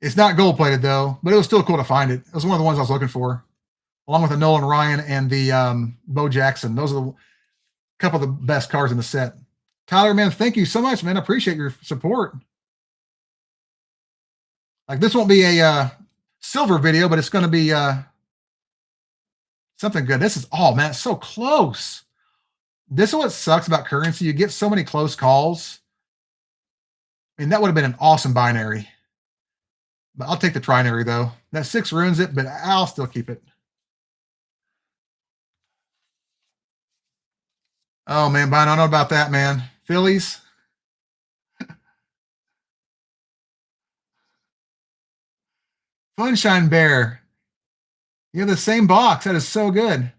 It's not gold plated though, but it was still cool to find it. It was one of the ones I was looking for, along with the Nolan Ryan and the Bo Jackson. Those are the couple of the best cards in the set. Tyler, man, thank you so much, man. I appreciate your support. Like, this won't be a silver video, but it's going to be something good. This is, oh man, it's so close. This is what sucks about currency. You get so many close calls. I mean, that would have been an awesome binary. But I'll take the trinary, though. That 6 ruins it, but I'll still keep it. Oh, man, Brian, I don't know about that, man. Phillies. Funshine Bear. You have the same box. That is so good.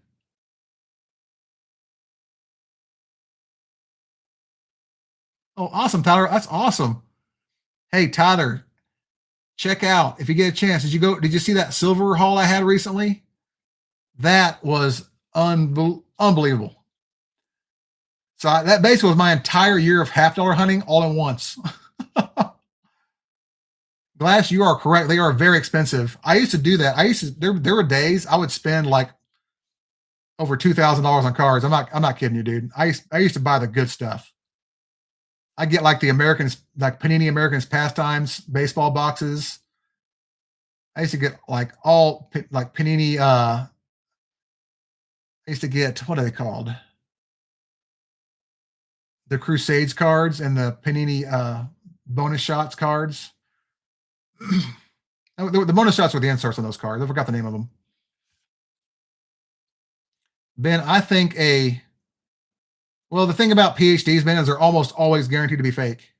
Oh, awesome, Tyler. That's awesome. Hey, Tyler, check out, if you get a chance, did you see that silver haul I had recently? That was unbelievable. So that basically was my entire year of $50 hunting all at once. Glass, you are correct. They are very expensive. I used to do that. There were days I would spend like over $2,000 on cards. I'm not kidding you, dude. I used to buy the good stuff. I get like the Americans, like Panini Americans Pastimes baseball boxes. I used to get like all like Panini. I used to get, what are they called? The Crusades cards and the Panini bonus shots cards. The bonus shots were the inserts on those cards. I forgot the name of them. Ben, I think well, the thing about PhDs, man, is they're almost always guaranteed to be fake.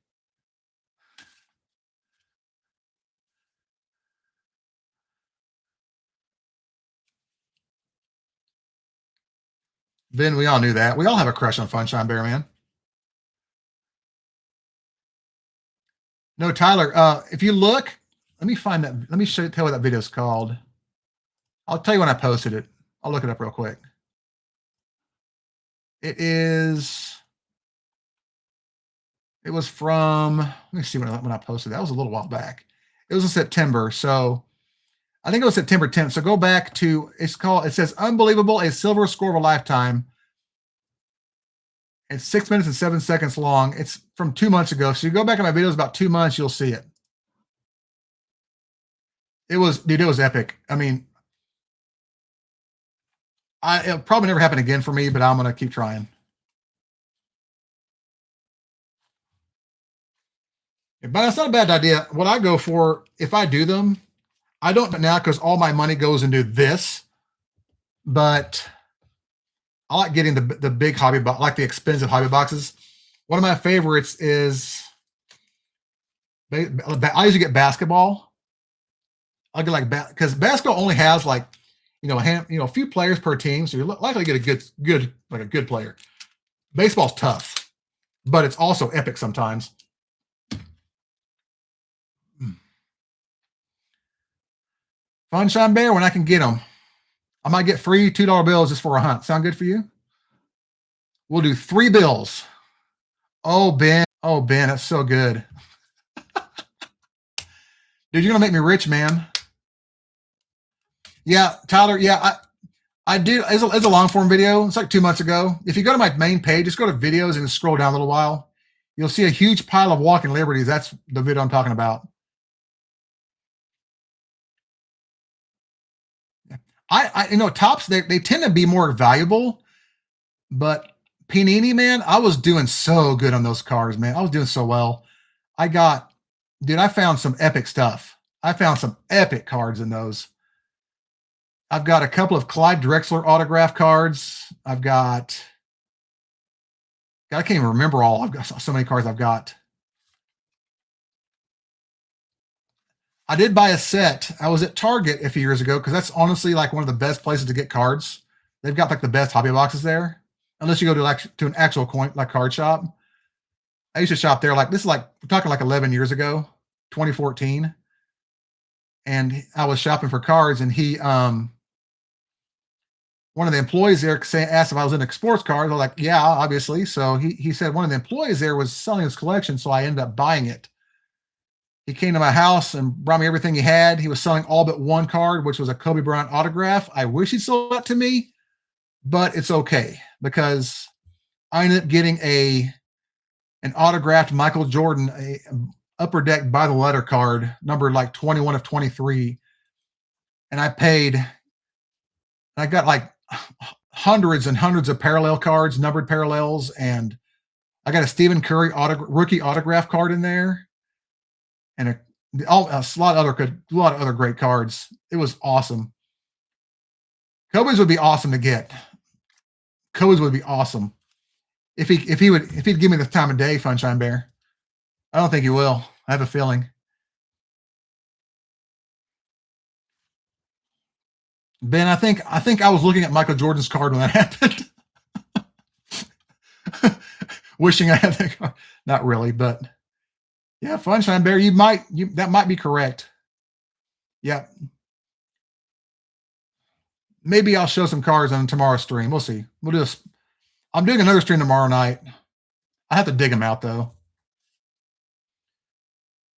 Ben, we all knew that. We all have a crush on Funshine Bear, man. No, Tyler, if you look, let me find that. Let me tell you what that video is called. I'll tell you when I posted it. I'll look it up real quick. It was from, let me see when I posted. That was a little while back. It was in September. So I think it was September 10th. So go back to, it says Unbelievable, a silver score of a lifetime. It's 6 minutes and 7 seconds long. It's from 2 months ago. So you go back in my videos about 2 months, you'll see it. It was epic. I mean, It'll probably never happen again for me, but I'm going to keep trying. But that's not a bad idea. What I go for, if I do them, I don't now because all my money goes into this, but I like getting the big hobby box, like the expensive hobby boxes. One of my favorites is I usually get basketball. I'll get like because basketball only has like a few players per team, so you're likely to get a good player. Baseball's tough, but it's also epic sometimes. Funshine Bear, when I can get them, I might get free $2 bills just for a hunt. Sound good for you? We'll do 3 bills. Oh, Ben, that's so good. Dude, you're gonna make me rich, man. Yeah, Tyler. Yeah, I do. It's a long form video. It's like 2 months ago. If you go to my main page, just go to videos and scroll down a little while. You'll see a huge pile of walking liberties. That's the video I'm talking about. Tops, they tend to be more valuable, but Panini, man, I was doing so good on those cards, man. I was doing so well. I found some epic stuff. I found some epic cards in those. I've got a couple of Clyde Drexler autograph cards. I can't even remember all. I've got so many cards I've got. I did buy a set. I was at Target a few years ago because that's honestly like one of the best places to get cards. They've got like the best hobby boxes there, unless you go to an actual card shop. I used to shop there we're talking like 11 years ago, 2014, and I was shopping for cards, and one of the employees there asked if I was into sports cards. I was like, yeah, obviously. So he said one of the employees there was selling his collection, so I ended up buying it. He came to my house and brought me everything he had. He was selling all but one card, which was a Kobe Bryant autograph. I wish he'd sold that to me, but it's okay because I ended up getting an autographed Michael Jordan, a upper deck by the letter card, numbered like 21 of 23. And I got like hundreds and hundreds of parallel cards, numbered parallels, and I got a Stephen Curry rookie autograph card in there, and a lot of other great cards. It was awesome. Kobe's would be awesome to get. Kobe's would be awesome if he'd give me the time of day, Funshine Bear. I don't think he will. I have a feeling. Ben, I think I was looking at Michael Jordan's card when that happened. Wishing I had that card. Not really, but yeah, Funshine Bear, that might be correct. Yeah. Maybe I'll show some cards on tomorrow's stream. We'll see. We'll do this. I'm doing another stream tomorrow night. I have to dig them out though.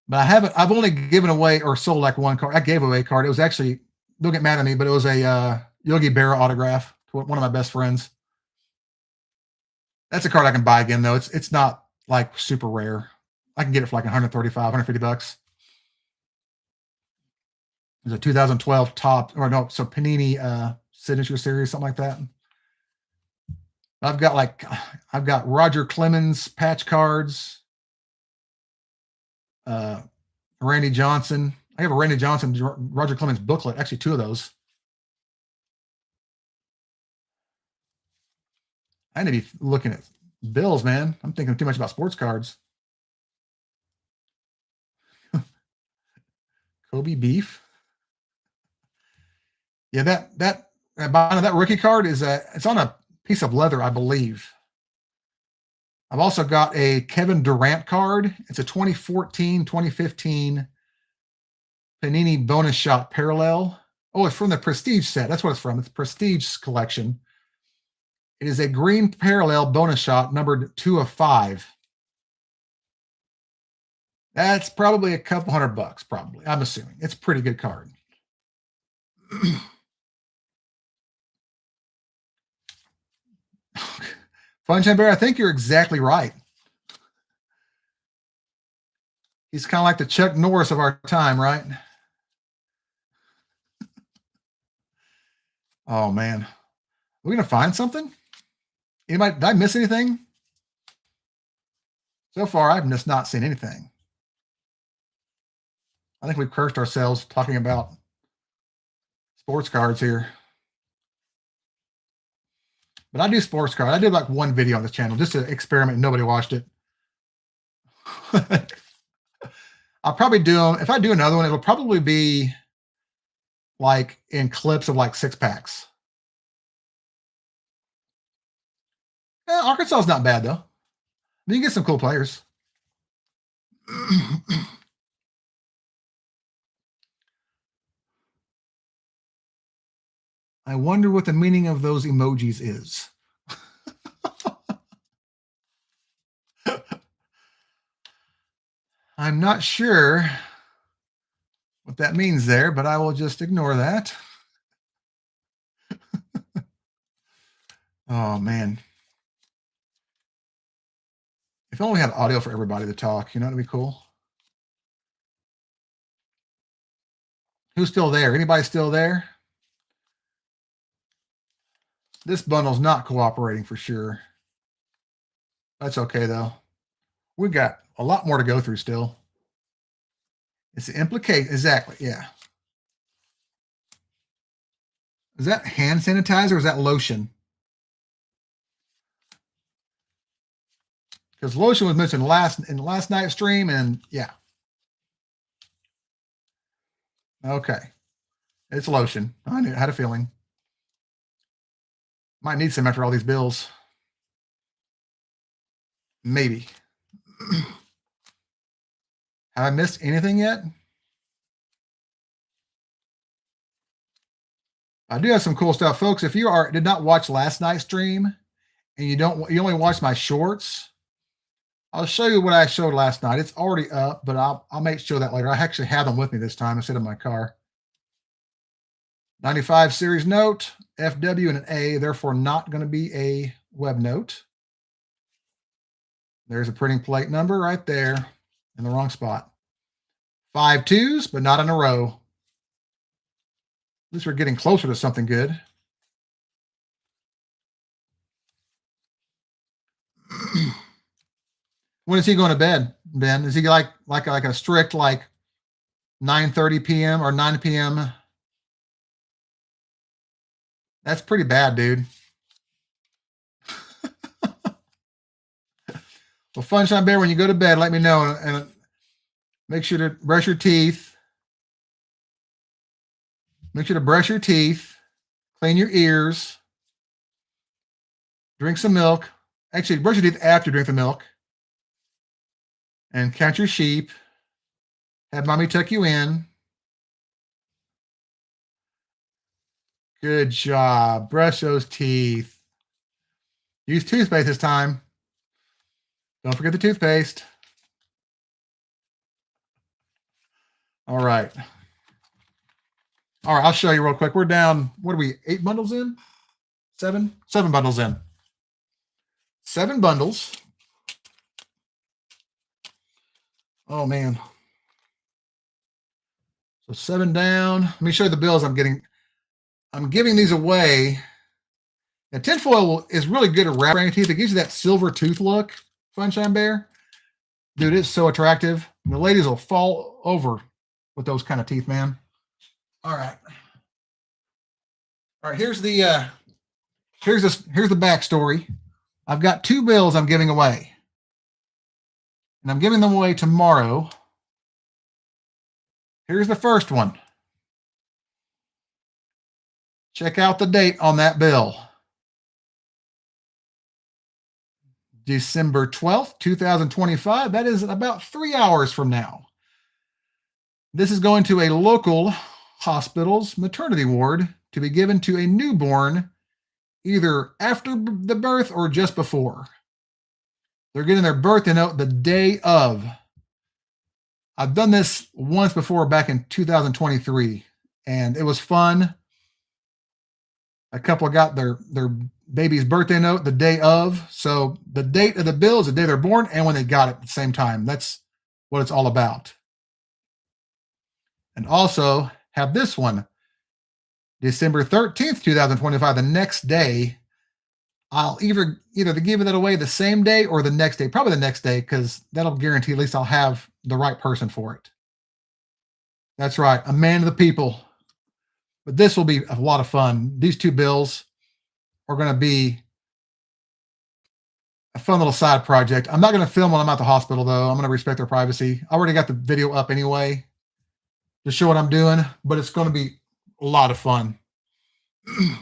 But I've only given away or sold like one card. I gave away a card. It was actually, don't get mad at me, but it was a Yogi Berra autograph to one of my best friends. That's a card I can buy again though. It's not like super rare. I can get it for like 135, 150 bucks. There's a 2012 top, or no, so Panini signature series, something like that. I've got Roger Clemens patch cards, Randy Johnson. I have a Randy Johnson, Roger Clemens booklet, actually 2 of those. I need to be looking at bills, man. I'm thinking too much about sports cards. Kobe beef. Yeah, that rookie card it's on a piece of leather, I believe. I've also got a Kevin Durant card. It's a 2014, 2015 Panini bonus shot parallel. Oh, it's from the Prestige set. That's what it's from. It's Prestige collection. It is a green parallel bonus shot numbered 2 of 5. That's probably a couple $100, probably. I'm assuming. It's a pretty good card. Funshine Bear, I think you're exactly right. He's kind of like the Chuck Norris of our time, right? Oh, man. we going to find something? Anybody, did I miss anything? So far, I've just not seen anything. I think we've cursed ourselves talking about sports cards here. But I do sports cards. I did like one video on this channel just to experiment. Nobody watched it. I'll probably do them. If I do another one, it'll probably be like in clips of like 6-packs. Yeah, Arkansas is not bad though. You can get some cool players. I wonder what the meaning of those emojis is. I'm not sure what that means there, but I will just ignore that. Oh, man. If only we had audio for everybody to talk, you know, that'd be cool. Who's still there? Anybody still there? This bundle's not cooperating for sure. That's okay, though. We've got a lot more to go through still. It's the implication. Exactly, yeah. Is that hand sanitizer or is that lotion? Because lotion was mentioned in last night's stream, and yeah. Okay. It's lotion. I had a feeling. Might need some after all these bills. Maybe. Have I missed anything yet? I do have some cool stuff, folks. If you did not watch last night's stream and you only watched my shorts, I'll show you what I showed last night. It's already up, but I'll make show that later. I actually have them with me this time instead of my car. 95 series note, FW and an A, therefore not going to be a web note. There's a printing plate number right there in the wrong spot. 5 2s, but not in a row. At least we're getting closer to something good. When is he going to bed, Ben? Is he like a strict like 9:30 p.m. or 9 p.m.? That's pretty bad, dude. Well, Funshine Bear, when you go to bed, let me know and make sure to brush your teeth. Make sure to brush your teeth, clean your ears, drink some milk. Actually, brush your teeth after you drink the milk. And count your sheep. Have mommy tuck you in. Good job. Brush those teeth. Use toothpaste this time. Don't forget the toothpaste. All right. All right, I'll show you real quick. We're down, what are we, 8 bundles in? 7? 7 bundles in. 7 bundles. Oh, man. So 7 down. Let me show you the bills I'm getting. I'm giving these away. Now, tinfoil is really good at wrapping your teeth. It gives you that silver tooth look, Funshine Bear. Dude, it's so attractive. The ladies will fall over with those kind of teeth, man. All right. All right, here's the backstory. I've got 2 bills I'm giving away. And I'm giving them away tomorrow. Here's the first one. Check out the date on that bill. December 12th, 2025. That is about 3 hours from now. This is going to a local hospital's maternity ward to be given to a newborn either after the birth or just before. They're getting their birthday note the day of. I've done this once before back in 2023, and it was fun. A couple got their baby's birthday note the day of. So the date of the bill is the day they're born and when they got it at the same time. That's what it's all about. And also have this one. December 13th, 2025, the next day, I'll either give that away the same day or the next day, probably the next day, because that'll guarantee at least I'll have the right person for it. That's right, a man of the people. But this will be a lot of fun. These two bills are going to be a fun little side project. I'm not going to film when I'm at the hospital, though. I'm going to respect their privacy. I already got the video up anyway to show what I'm doing, but it's going to be a lot of fun.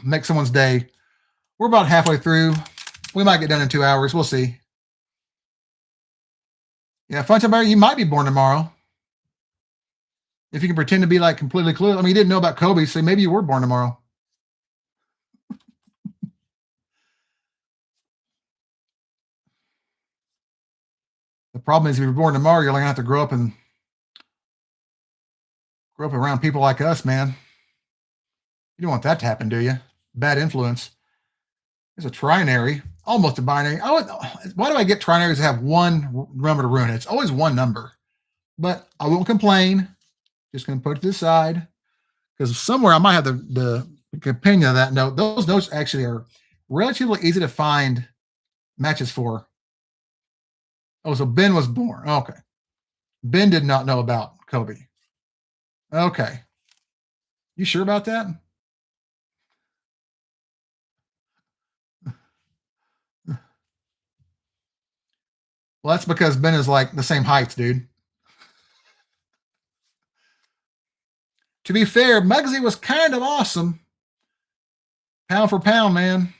Make someone's day. We're about halfway through. We might get done in 2 hours. We'll see. Yeah, Fun Time Bear, you might be born tomorrow. If you can pretend to be like completely clueless. I mean, you didn't know about Kobe, so maybe you were born tomorrow. The problem is if you're born tomorrow, you're going to have to grow up around people like us, man. You don't want that to happen, do you? Bad influence. There's a trinary, almost a binary. Why do I get trinaries that have one number to ruin it? It's always one number. But I won't complain. Just going to put it to the side. Because somewhere I might have the opinion of that note. Those notes actually are relatively easy to find matches for. Oh, so Ben was born. Okay. Ben did not know about Kobe. Okay. You sure about that? Well, that's because Ben is like the same heights, dude. To be fair, Muggsy was kind of awesome. Pound for pound, man.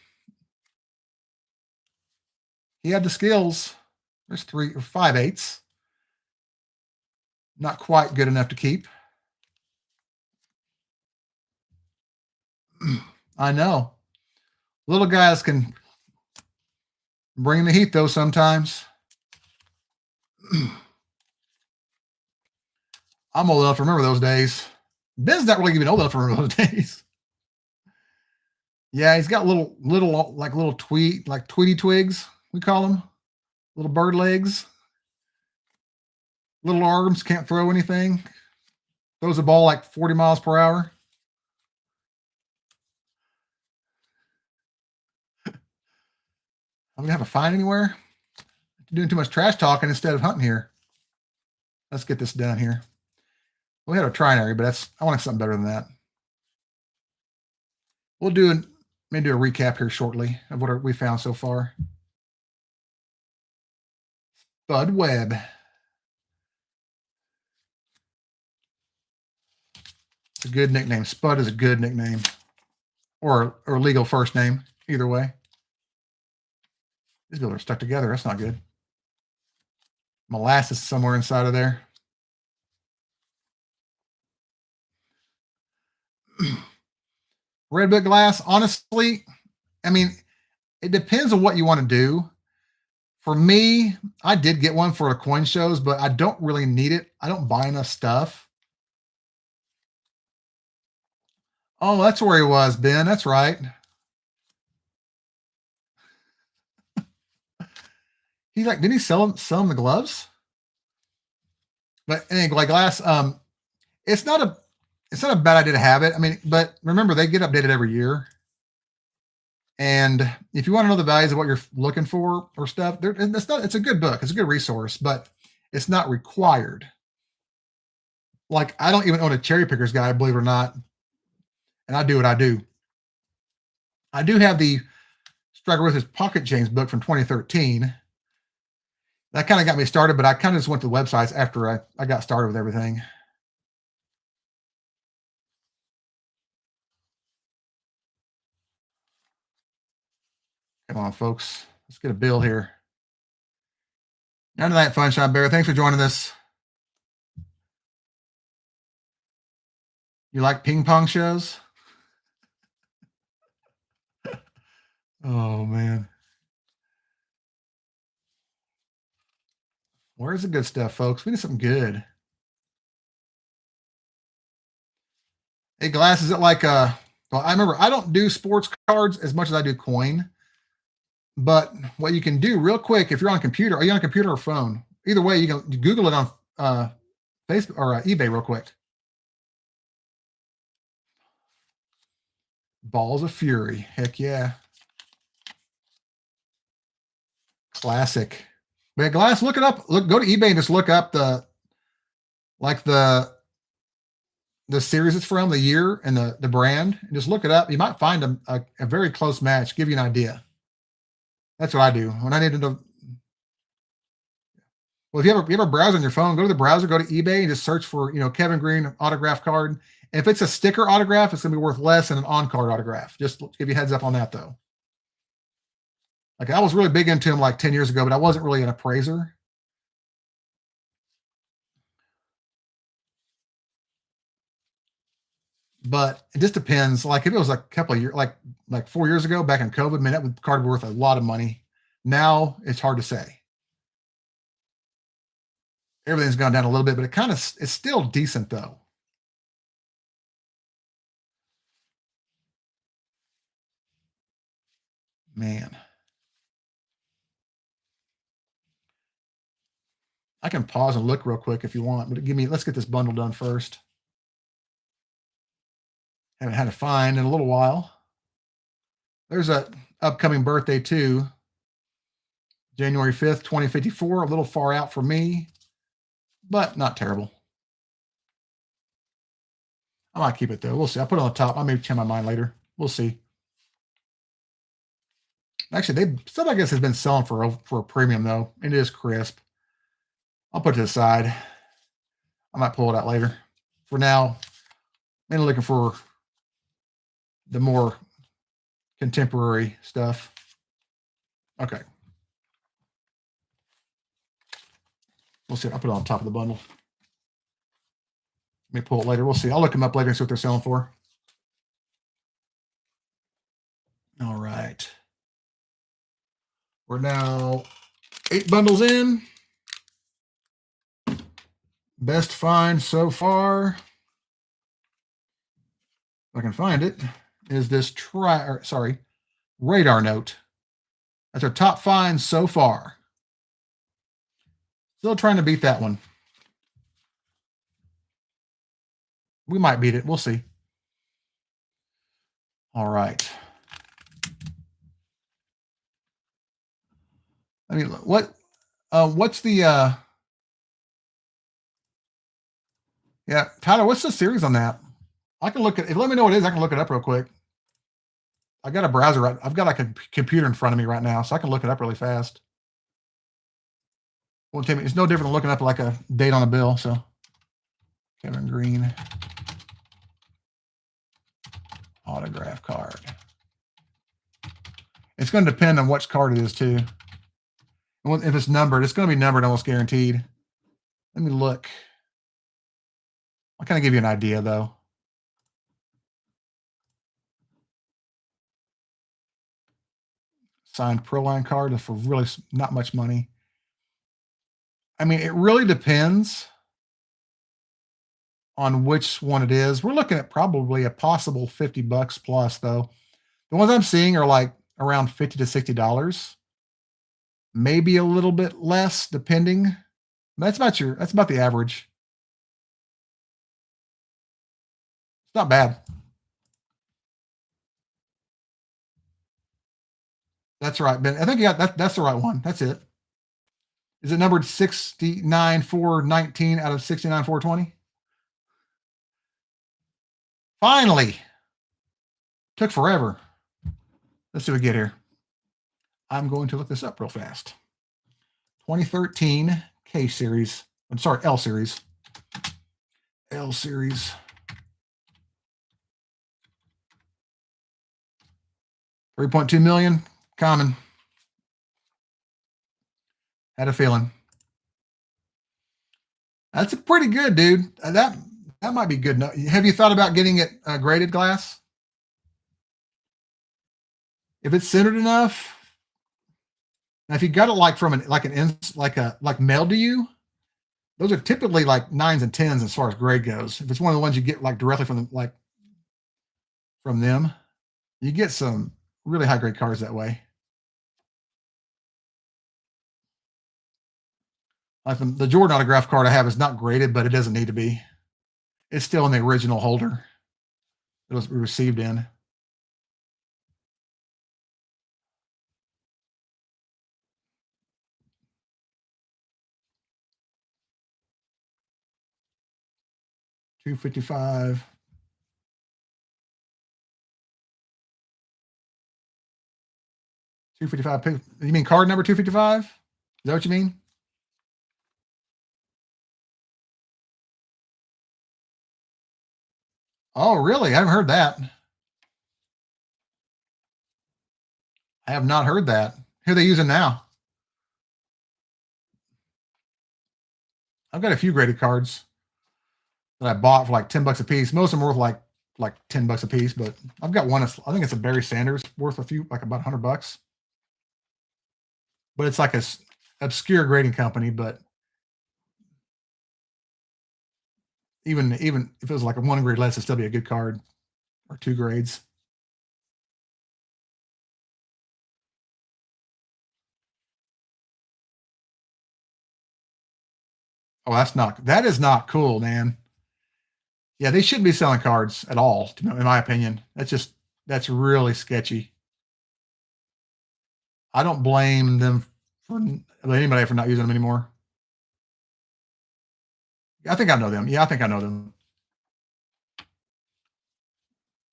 He had the skills. There's 3 or 5/8. Not quite good enough to keep. I know. Little guys can bring the heat, though, sometimes. I'm old enough to remember those days. Ben's not really even old enough to remember those days. Yeah, he's got little tweety twigs, we call them. Little bird legs. Little arms, can't throw anything. Throws a ball like 40 miles per hour. I'm going to have a find anywhere. I'm doing too much trash talking instead of hunting here. Let's get this done here. We had a trinary, but I want something better than that. We'll maybe do a recap here shortly of what we found so far. Spud Webb. It's a good nickname. Spud is a good nickname. Or legal first name. Either way. These bills are stuck together. That's not good. Molasses somewhere inside of there. Red Book glass, honestly, I mean, it depends on what you want to do. For me, I did get one for the coin shows, but I don't really need it. I don't buy enough stuff. Oh, that's where he was, Ben. That's right. He's like, didn't he sell him the gloves? But anyway, glass, it's not a bad idea to have it. I mean, but remember, they get updated every year. And if you want to know the values of what you're looking for or stuff, it's a good book. It's a good resource, but it's not required. Like, I don't even own a cherry picker's guide, believe it or not. And I do what I do. I do have the Striker with his pocket chains book from 2013. That kind of got me started, but I kind of just went to the websites after I got started with everything. Come on, folks. Let's get a bill here. None of that, Funshine Bear. Thanks for joining us. You like ping pong shows? Oh, man. Where's the good stuff, folks? We need something good. Hey, Glass, is it like well, I remember I don't do sports cards as much as I do coin. But what you can do real quick, if you're on a computer, are you on a computer or phone? Either way, you can Google it on Facebook or eBay real quick. Balls of Fury. Heck yeah. Classic. Man, Glass, look it up. Look, go to eBay and just look up the series it's from, the year and the brand, and just look it up. You might find a very close match. Give you an idea. That's what I do when I need to know. Well, if you have a browser on your phone, go to the browser, go to eBay, and just search for Kevin Green autograph card. And if it's a sticker autograph, it's going to be worth less than an on-card autograph. Just give you a heads up on that, though. Like, I was really big into him like 10 years ago, but I wasn't really an appraiser. But it just depends. Like, if it was like a couple of years, like 4 years ago, back in COVID, man, that card was worth a lot of money. Now it's hard to say. Everything's gone down a little bit, but it's still decent though. Man. I can pause and look real quick if you want, but let's get this bundle done first. Haven't had a find in a little while. There's a upcoming birthday too. January 5th, 2054, a little far out for me, but not terrible. I might keep it though. We'll see. I'll put it on the top. I may change my mind later. We'll see. Actually, stuff I guess has been selling for a premium though. It is crisp. I'll put it to the side. I might pull it out later. For now, mainly looking for the more contemporary stuff. Okay. We'll see. I'll put it on top of the bundle. Let me pull it later. We'll see. I'll look them up later and see what they're selling for. All right. We're now 8 bundles in. Best find so far, if I can find it, is this radar note. That's our top find so far. Still trying to beat that one. We might beat it. We'll see. All right. I mean, what's the yeah, Tyler, what's the series on that? I can look at it. Let me know what it is. I can look it up real quick. I got a browser right. I've got like a computer in front of me right now, so I can look it up really fast. Won't take me. It's no different than looking up like a date on a bill. So, Kevin Green autograph card. It's going to depend on which card it is too. If it's numbered, it's going to be numbered almost guaranteed. Let me look. I'll kind of give you an idea though. Signed Proline card for really not much money. I mean, it really depends on which one it is. We're looking at probably a possible $50 plus though. The ones I'm seeing are like around $50 to $60. Maybe a little bit less depending. That's about the average. It's not bad. That's right, Ben. I think you got that. That's the right one. That's it. Is it numbered 69,419 out of 69,420? Finally. Took forever. Let's see what we get here. I'm going to look this up real fast. 2013 K series. I'm sorry, L series. L series. 3.2 million. Common. Had a feeling. That's pretty good, dude. That might be good. Have you thought about getting it graded glass? If it's centered enough. Now, if you got it like from like mailed to you, those are typically like 9s and 10s as far as grade goes. If it's one of the ones you get like directly from them, you get some really high grade cards that way. Like the Jordan autograph card I have is not graded, but it doesn't need to be. It's still in the original holder it was received in. 255. $255. You mean card number 255? Is that what you mean? Oh, really? I haven't heard that. I have not heard that. Who are they using now? I've got a few graded cards that I bought for like $10 a piece. Most of them are worth like $10 a piece, but I've got one. I think it's a Barry Sanders worth like about $100. But it's like a obscure grading company. But even if it was like a 1 grade less, it'd still be a good card, or 2 grades. Oh, that is not cool, man. Yeah, they shouldn't be selling cards at all, in my opinion. That's really sketchy. I don't blame them for anybody for not using them anymore. I think I know them. Yeah, I think I know them.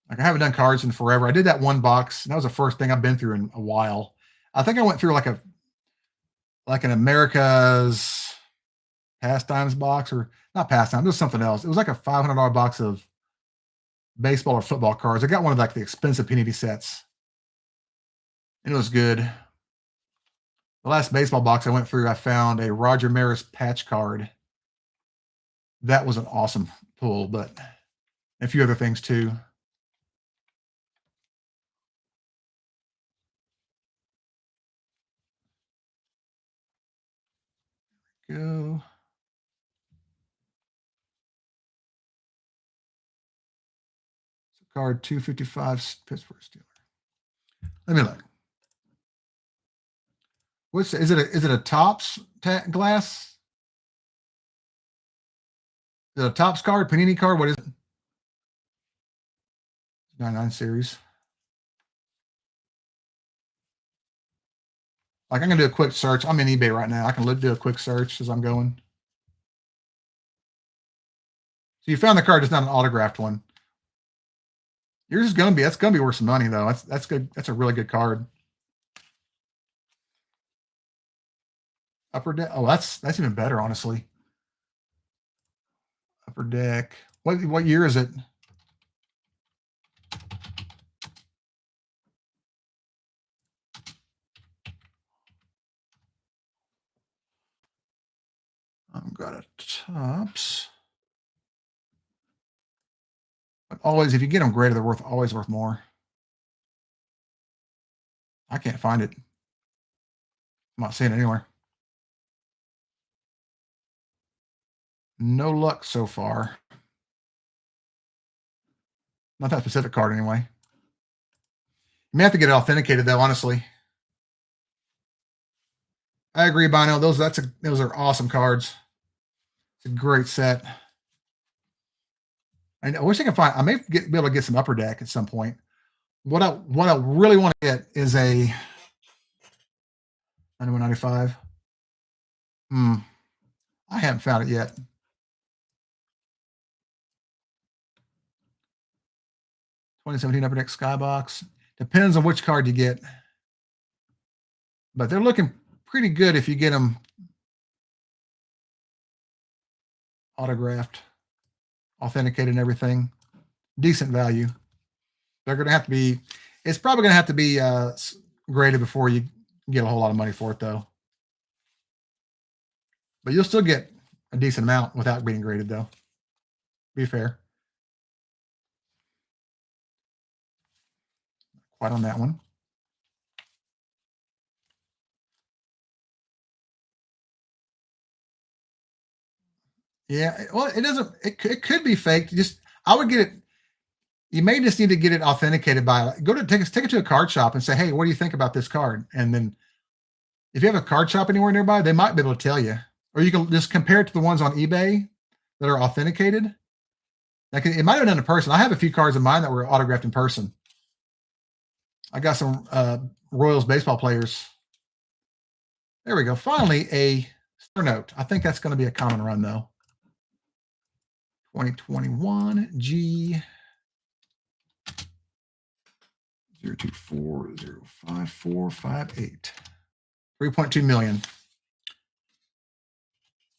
Like I haven't done cards in forever. I did that one box, and that was the first thing I've been through in a while. I think I went through like an America's Pastimes box, or not Pastimes, it was something else. It was like a $500 box of baseball or football cards. I got one of like the expensive Panini sets, and it was good. The last baseball box I went through, I found a Roger Maris patch card. That was an awesome pull, but a few other things too. Go. Card 255, Pittsburgh Steelers. Let me look. Is it a Topps glass? Is it a Topps card, Panini card? What is it? 99 series. Like I'm gonna do a quick search. I'm in eBay right now. I can do a quick search as I'm going. So you found the card, it's not an autographed one. Yours is that's gonna be worth some money though. That's good. That's a really good card. Upper Deck. Oh, that's even better, honestly. Upper Deck. What year is it? I've got a Topps. But always, if you get them graded, they're always worth more. I can't find it. I'm not seeing it anywhere. No luck so far. Not that specific card anyway. You may have to get it authenticated though, honestly. I agree, Bino. Those are awesome cards. It's a great set. I wish I could find. I may be able to get some Upper Deck at some point. What I really want to get is a 91.95. I haven't found it yet. 2017 Upper Deck Skybox. Depends on which card you get, but they're looking pretty good if you get them autographed, authenticated, and everything. Decent value. They're going to have to be. It's probably going to have to be graded before you get a whole lot of money for it, though. But you'll still get a decent amount without being graded, though. Be fair. Quite on that one. Yeah, well, it doesn't. It could be fake. I would get it. You may just need to get it authenticated by take it to a card shop and say, hey, what do you think about this card? And then if you have a card shop anywhere nearby, they might be able to tell you. Or you can just compare it to the ones on eBay that are authenticated. Like it might have been done in person. I have a few cards of mine that were autographed in person. I got some Royals baseball players. There we go. Finally, a star note. I think that's going to be a common run, though. 2021 G 024055458. 3.2 million.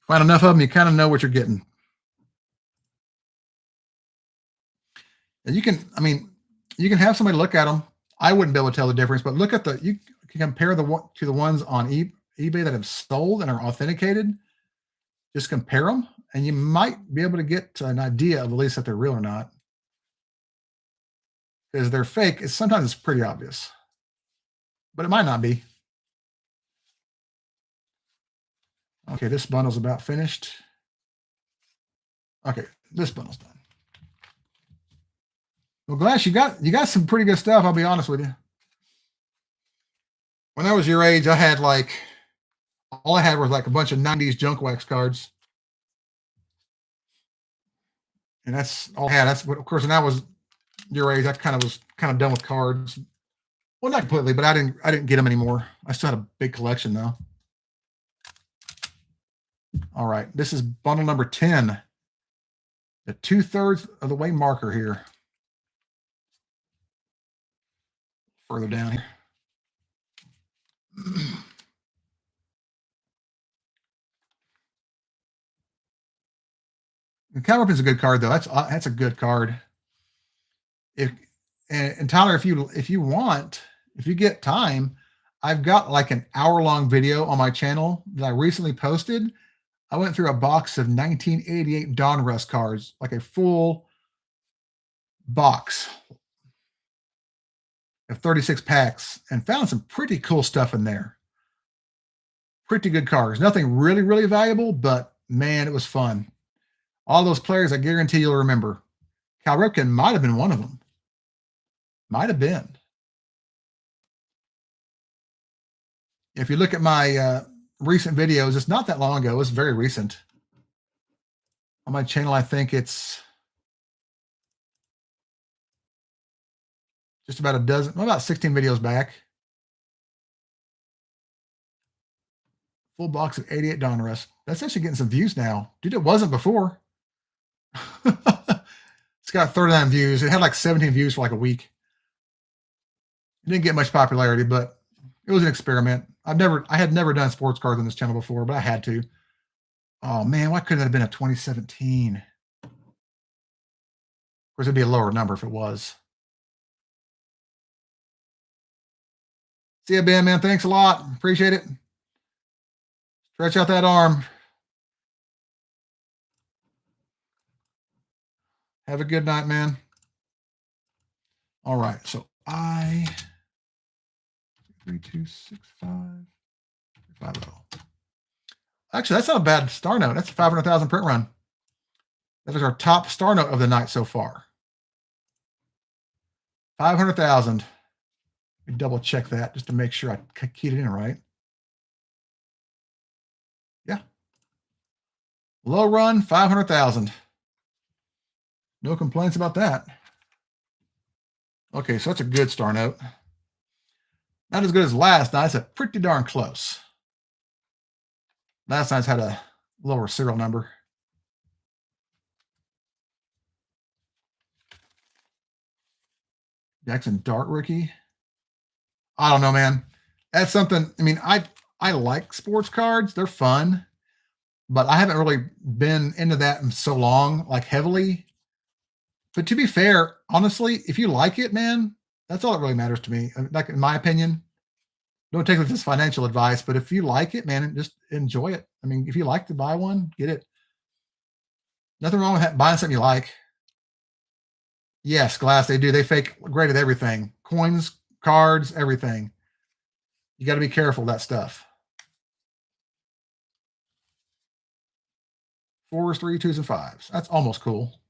Find enough of them, you kind of know what you're getting. And you can, I mean, you can have somebody look at them. I wouldn't be able to tell the difference, but look at you can compare the ones on eBay that have sold and are authenticated. Just compare them, and you might be able to get an idea of at least if they're real or not. Because they're fake, sometimes it's pretty obvious, but it might not be. Okay, this bundle's about finished. Okay, this bundle's done. Well, Glass, you got some pretty good stuff, I'll be honest with you. When I was your age, I had all I had was like a bunch of 90s junk wax cards. And that's all I had. That's what, of course, when I was your age, I was kind of done with cards. Well, not completely, but I didn't get them anymore. I still had a big collection though. All right, this is bundle number 10. The 2/3 of the way marker here. Further down here. The Cowrip is a good card though. That's a good card. And Tyler, if you want, if you get time, I've got like an hour-long video on my channel that I recently posted. I went through a box of 1988 Donruss cards, like a full box of 36 packs, and found some pretty cool stuff in there. Pretty good cards. Nothing really, really valuable, but man, it was fun. All those players, I guarantee you'll remember. Cal Ripken might have been one of them. Might have been. If you look at my recent videos, it's not that long ago. It's very recent. On my channel, I think it's just about about 16 videos back. Full box of 88 Donruss. That's actually getting some views now. Dude, it wasn't before. It's got 39 views. It had like 17 views for like a week. It didn't get much popularity, but it was an experiment. I had never done sports cards on this channel before, but I had to. Oh man, why couldn't it have been a 2017? Of course, it'd be a lower number if it was. See ya, Ben, man. Thanks a lot. Appreciate it. Stretch out that arm. Have a good night, man. All right, so 326550. Actually, that's not a bad star note. That's a 500,000 print run. That is our top star note of the night so far. 500,000. Let me double check that just to make sure I keyed it in right. Yeah. Low run, 500,000. No complaints about that. Okay, so that's a good star note. Not as good as last night's, but pretty darn close. Last night's had a lower serial number. Jackson Dart rookie. I don't know, man. That's something. I mean, I like sports cards. They're fun, but I haven't really been into that in so long, like heavily. But to be fair, honestly, if you like it, man, that's all that really matters to me. Like in my opinion, don't take this as financial advice, but if you like it, man, just enjoy it. I mean, if you like to buy one, get it. Nothing wrong with buying something you like. Yes, Glass, they do. They fake great at everything. Coins, cards, everything. You got to be careful of that stuff. 4s, 3s, 2s, and 5s. That's almost cool.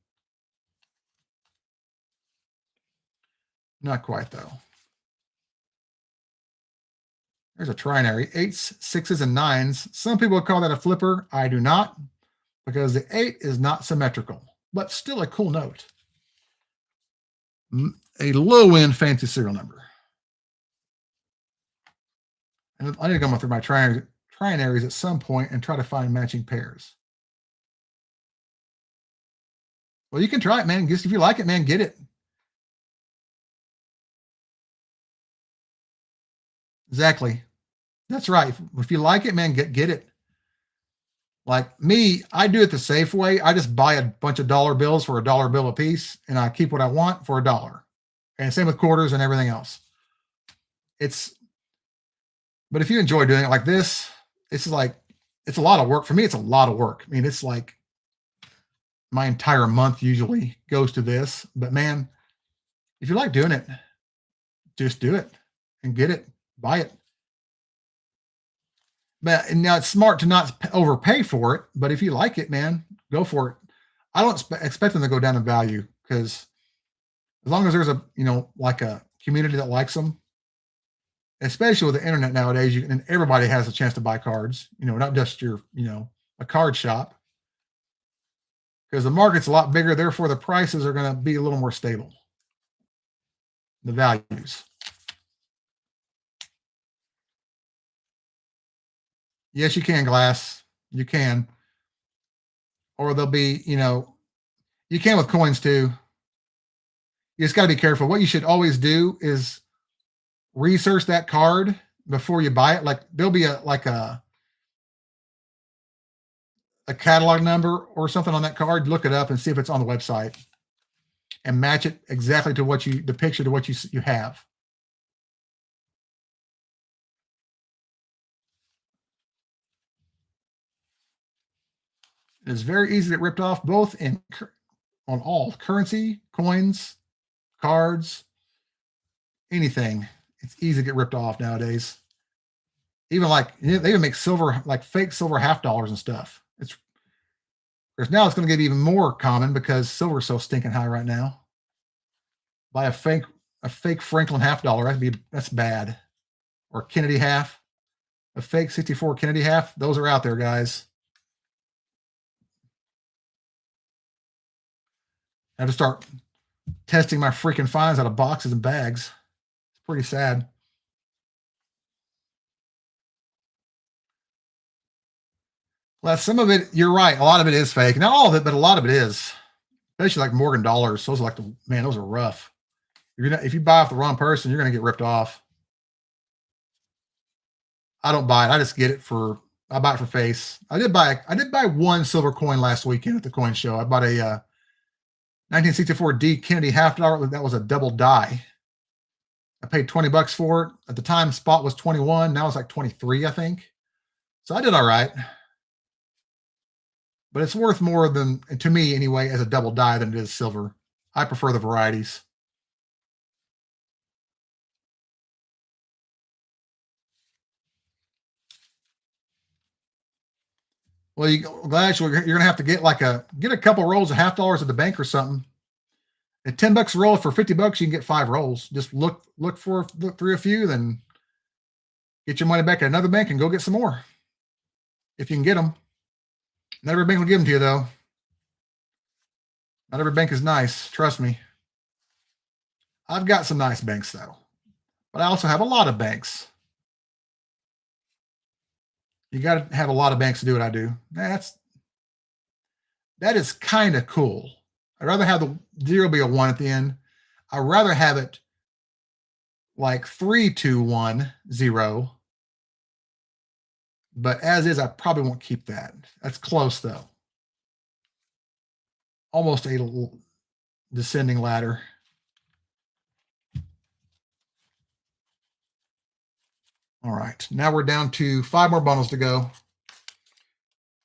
Not quite, though. There's a trinary. 8s, 6s, and 9s. Some people call that a flipper. I do not, because the 8 is not symmetrical, but still a cool note. A low-end fancy serial number. And I need to go through my trinaries at some point and try to find matching pairs. Well, you can try it, man. Just if you like it, man, get it. Exactly. That's right. If you like it, man, get it. Like me, I do it the safe way. I just buy a bunch of dollar bills for $1 bill a piece, and I keep what I want for $1. And same with quarters and everything else. But if you enjoy doing it like this, it's a lot of work. For me, it's a lot of work. I mean, it's like my entire month usually goes to this. But man, if you like doing it, just do it and get it, buy it. But now it's smart to not overpay for it. But if you like it, man, go for it. I don't expect them to go down in value because as long as there's like a community that likes them, especially with the internet nowadays, and everybody has a chance to buy cards, not just a card shop, because the market's a lot bigger. Therefore, the prices are going to be a little more stable. The values. Yes, you can, Glass. You can. Or they'll be, you can with coins too. You just got to be careful. What you should always do is research that card before you buy it. Like there'll be a catalog number or something on that card. Look it up and see if it's on the website, and match it exactly to the picture to what you have. It is very easy to get ripped off, both on all currency, coins, cards, anything. It's easy to get ripped off nowadays. Even they even make silver, like fake silver half dollars and stuff. Because now it's going to get even more common because silver's so stinking high right now. Buy a fake Franklin half dollar. That's bad. Or Kennedy half, a fake 64 Kennedy half. Those are out there, guys. I have to start testing my freaking finds out of boxes and bags. It's pretty sad. Well, some of it, you're right. A lot of it is fake. Not all of it, but a lot of it is. Especially like Morgan dollars. Those are those are rough. If you buy off the wrong person, you're going to get ripped off. I don't buy it. I just get it I buy it for face. I did buy one silver coin last weekend at the coin show. I bought a 1964 D Kennedy half dollar. That was a double die. I paid $20 for it. At the time, spot was 21. Now it's like 23, I think. So I did all right. But it's worth more than, to me anyway, as a double die than it is silver. I prefer the varieties. Well, Glass, you're going to have to get get a couple rolls of half dollars at the bank or something. At $10 a roll, for $50, you can get 5 rolls. Just look through a few, then get your money back at another bank and go get some more. If you can get them. Not every bank will give them to you, though. Not every bank is nice. Trust me. I've got some nice banks, though. But I also have a lot of banks. You got to have a lot of banks to do what I do. That is kind of cool. I'd rather have the 0 be a 1 at the end. I'd rather have it like 3, 2, 1, 0. But as is, I probably won't keep that. That's close, though. Almost a little descending ladder. All right. Now we're down to 5 more bundles to go.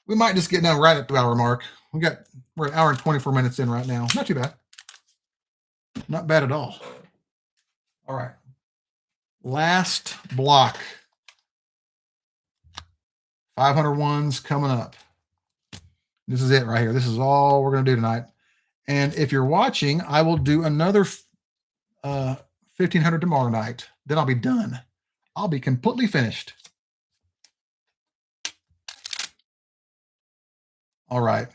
We might just get done right at the hour mark. We're an hour and 24 minutes in right now. Not too bad. Not bad at all. All right. Last block. 500 ones coming up. This is it right here. This is all we're going to do tonight. And if you're watching, I will do another 1,500 tomorrow night. Then I'll be done. I'll be completely finished. All right.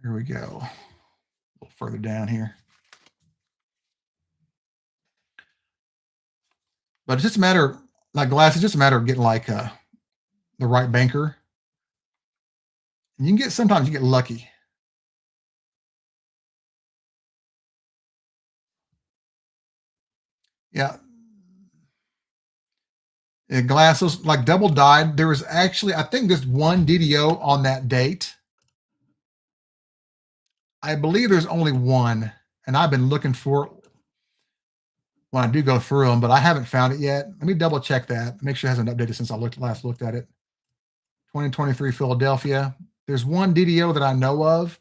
Here we go. A little further down here. But it's just a matter, like Glass, it's just a matter of getting the right banker. And you can sometimes you get lucky. Yeah. Glasses like double dyed. There was actually, I think, just one DDO on that date. I believe there's only one, and I've been looking for it when I do go through them, but I haven't found it yet. Let me double check that. Make sure it hasn't updated since I last looked at it. 2023 Philadelphia. There's one DDO that I know of.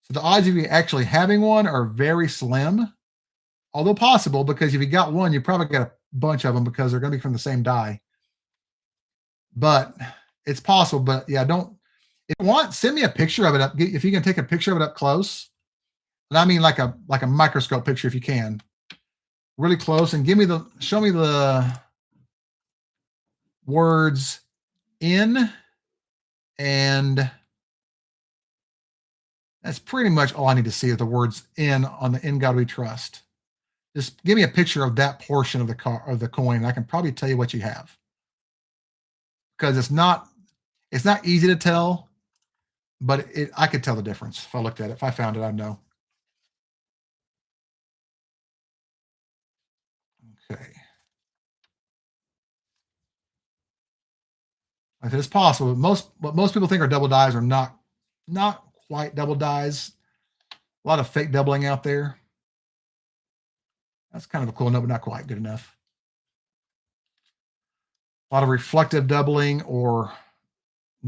So the odds of you actually having one are very slim, although possible, because if you got one, you probably got a bunch of them because they're going to be from the same die. But it's possible. But yeah, don't. If you want, send me a picture of it up. If you can take a picture of it up close, and I mean like a microscope picture if you can, really close, and show me the words in, and that's pretty much all I need to see is the words in on the In God We Trust. Just give me a picture of that portion of the coin, and I can probably tell you what you have. Because it's not easy to tell, but I could tell the difference if I looked at it. If I found it, I'd know. Okay. If it's possible, what most people think are double dies are not quite double dies. A lot of fake doubling out there. That's kind of a cool note, but not quite good enough. A lot of reflective doubling or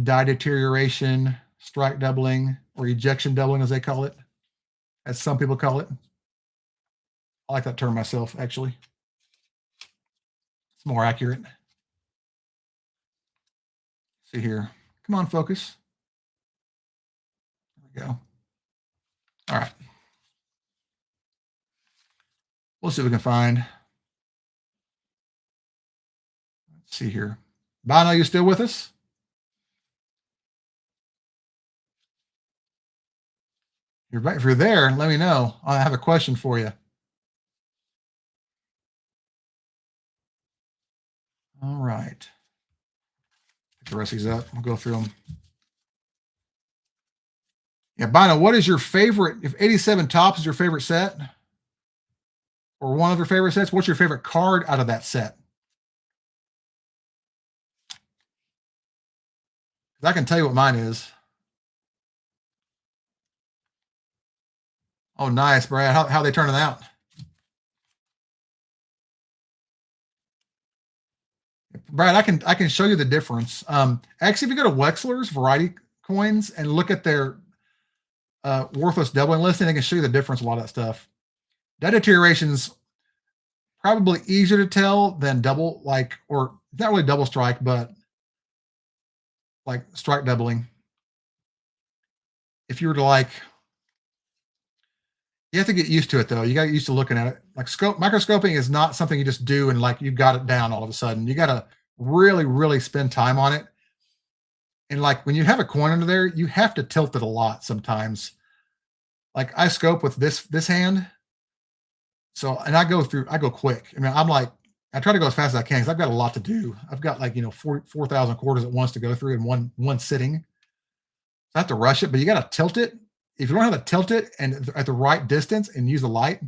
die deterioration, strike doubling, or ejection doubling, as they call it, as some people call it. I like that term myself, actually. It's more accurate. See here. Come on, focus. There we go. All right. We'll see what we can find. Let's see here. Bono, you still with us? If you're there, let me know. I have a question for you. All right. Pick the rest of these up. We'll go through them. Yeah, Bono, what is your favorite? If 87 Tops is your favorite set, or one of your favorite sets, what's your favorite card out of that set? I can tell you what mine is. Oh, nice, Brad. How they turning out? Brad, I can show you the difference. Actually, if you go to Wexler's Variety Coins and look at their worthless doubling listing, they can show you the difference. A lot of that stuff. That deterioration's probably easier to tell than double, or not really double strike, but like strike doubling. If you were to you have to get used to it though. You got to get used to looking at it. Like microscoping is not something you just do and you got it down all of a sudden. You got to really, really spend time on it. And when you have a coin under there, you have to tilt it a lot sometimes. I scope with this hand. So, and I go quick. I mean, I try to go as fast as I can because I've got a lot to do. I've got 4,000 quarters at once to go through in one sitting. So I have to rush it, but you got to tilt it. If you don't have to tilt it and at the right distance and use the light,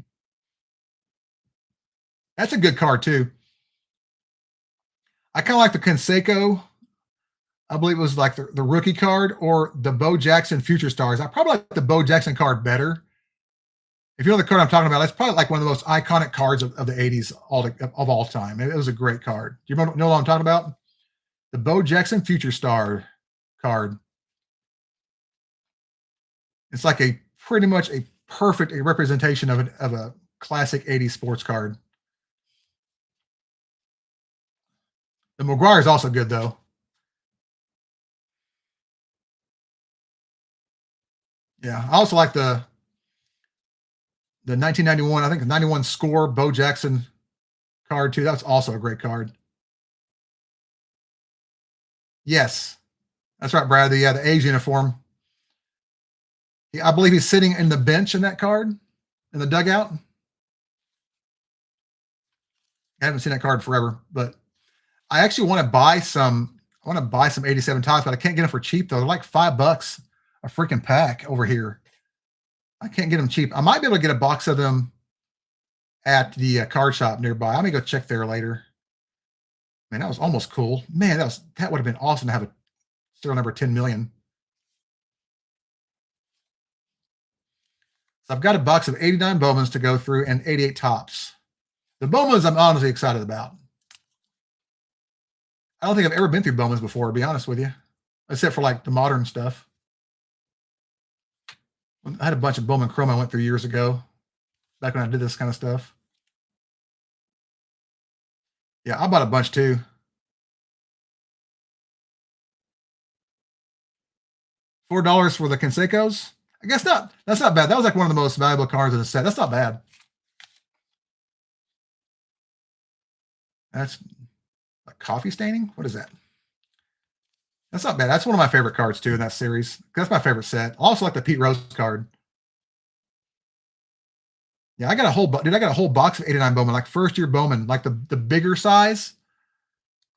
that's a good card too. I kind of like the Conseco. I believe it was the rookie card or the Bo Jackson Future Stars. I probably like the Bo Jackson card better. If you know the card I'm talking about, that's probably one of the most iconic cards of the 80s of all time. It was a great card. Do you know what I'm talking about? The Bo Jackson Future Star card. It's pretty much a perfect representation of a classic 80s sports card. The McGuire is also good though. Yeah, I also like the 1991, I think the 91 score Bo Jackson card too. That's also a great card. Yes, that's right, Brad. The A's uniform. I believe he's sitting in the bench in that card, in the dugout. I haven't seen that card forever, but I actually want to buy some. want to buy some 87 tops, but I can't get them for cheap though. They're like $5 a freaking pack over here. I can't get them cheap. I might be able to get a box of them at the card shop nearby. I'm gonna go check there later. Man, that was almost cool. Man, that would have been awesome to have a serial number 10 million. So I've got a box of 89 Bowmans to go through and 88 tops. The Bowmans I'm honestly excited about. I don't think I've ever been through Bowmans before, to be honest with you, except for like the modern stuff. I had a bunch of Bowman Chrome I went through years ago, back when I did this kind of stuff. Yeah, I bought a bunch too. $4 for the Canseco's. I guess not. That's not bad. That was like one of the most valuable cards in the set. That's not bad. That's like coffee staining. What is that? That's not bad. That's one of my favorite cards too in that series. That's my favorite set. I also like the Pete Rose card. Yeah, I got a whole box of 89 Bowman, like first year Bowman, like the bigger size.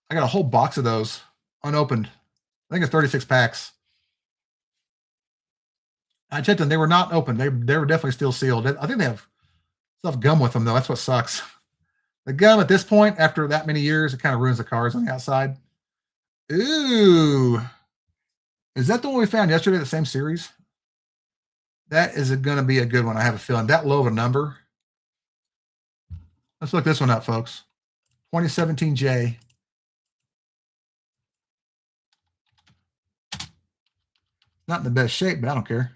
I got a whole box of those unopened. I think it's 36 packs. I checked them; they were not open. They were definitely still sealed. I think they have gum with them though. That's what sucks. The gum at this point, after that many years, it kind of ruins the cards on the outside. Ooh, is that the one we found yesterday? The same series. That is going to be a good one. I have a feeling that low of a number. Let's look this one up, folks. 2017 J. Not in the best shape, but I don't care.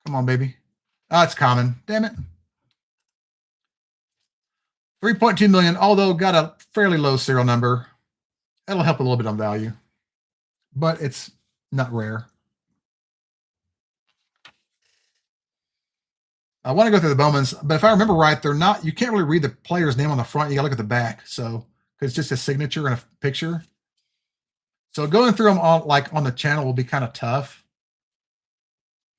Come on, baby. Oh, it's common. Damn it. 3.2 million, although got a fairly low serial number. That'll help a little bit on value, but it's not rare. I want to go through the Bowmans, but if I remember right, they're not, you can't really read the player's name on the front. You got to look at the back. So, because it's just a signature and a picture. So going through them on the channel will be kind of tough.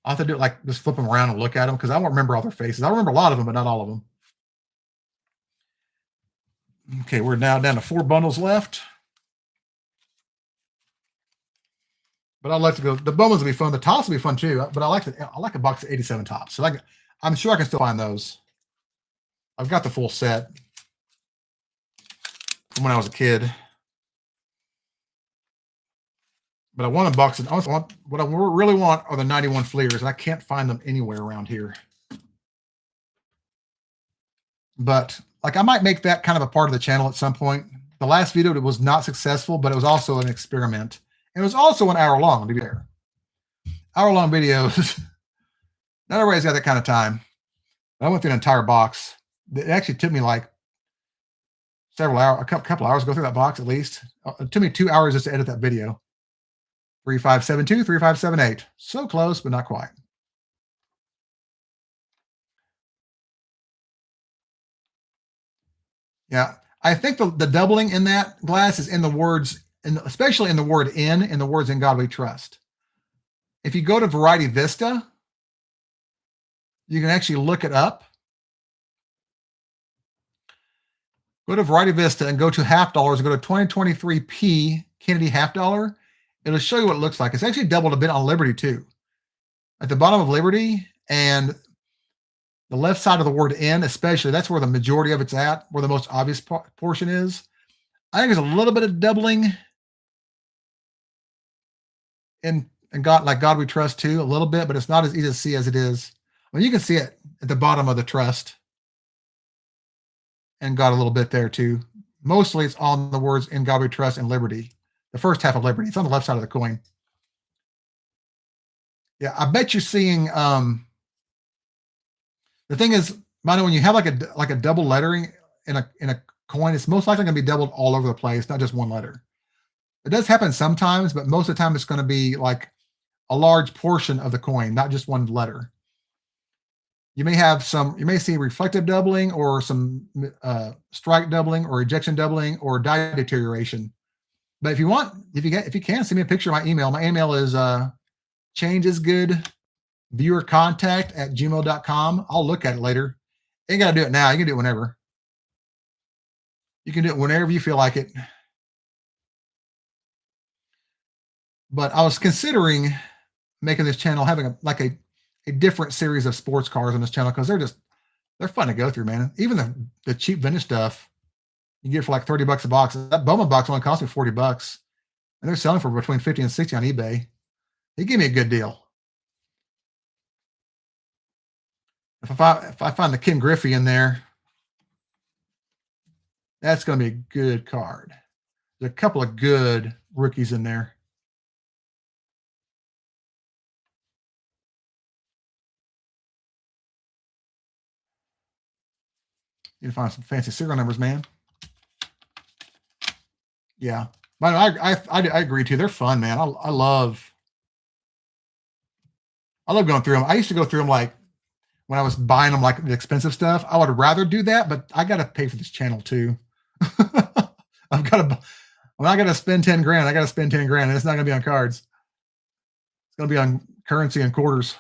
I'll have to do it like just flip them around and look at them because I won't remember all their faces. I remember a lot of them, but not all of them. Okay, we're now down to 4 bundles left. But I'd like to go. The Bowmans will be fun. The tops will be fun too. But I like a box of 87 tops. So I'm sure I can still find those. I've got the full set from when I was a kid. But I want a box. What I really want are the 91 Fleers, and I can't find them anywhere around here. But like I might make that kind of a part of the channel at some point. The last video it was not successful, but it was also an experiment. And it was also an hour long, to be fair. Hour-long videos. Not everybody's got that kind of time. I went through an entire box. It actually took me like several hours, a couple hours to go through that box at least. It took me 2 hours just to edit that video. 3572, 3578. So close, but not quite. Yeah, I think the doubling in that glass is in the words, especially in the word in the words "In God We Trust." If you go to Variety Vista, you can actually look it up. Go to Variety Vista and go to half dollars and go to 2023P Kennedy half dollar. It'll show you what it looks like. It's actually doubled a bit on Liberty too. At the bottom of Liberty and the left side of the word in, especially, that's where the majority of it's at, where the most obvious portion is. I think there's a little bit of doubling in God, like God We Trust too, a little bit, but it's not as easy to see as it is. I mean, you can see it at the bottom of the trust and God a little bit there too. Mostly it's on the words "In God We Trust" and Liberty. The first half of Liberty. It's on the left side of the coin. Yeah, I bet you're seeing the thing is, Mano, when you have like a double lettering in a coin, it's most likely going to be doubled all over the place, not just one letter. It does happen sometimes, but most of the time it's going to be like a large portion of the coin, not just one letter. You may see reflective doubling or some strike doubling or ejection doubling or die deterioration. But if you can, send me a picture of my email. My email is changeisgoodviewercontact@gmail.com. I'll look at it later. You ain't got to do it now. You can do it whenever. You can do it whenever you feel like it. But I was considering making this channel, having a different series of sports cars on this channel, because they're fun to go through, man. Even the cheap vintage stuff you get for like $30 a box. That Bowman box only cost me $40, and they're selling for between 50 and 60 on eBay. They give me a good deal. If I find the Ken Griffey in there, that's going to be a good card. There's a couple of good rookies in there. You can find some fancy serial numbers, man. Yeah, but I agree too. They're fun, man. I love going through them. I used to go through them like when I was buying them, like the expensive stuff. I would rather do that, but I got to pay for this channel too. I've got to. When I got to spend 10 grand, I got to spend 10 grand, and it's not going to be on cards. It's going to be on currency and quarters.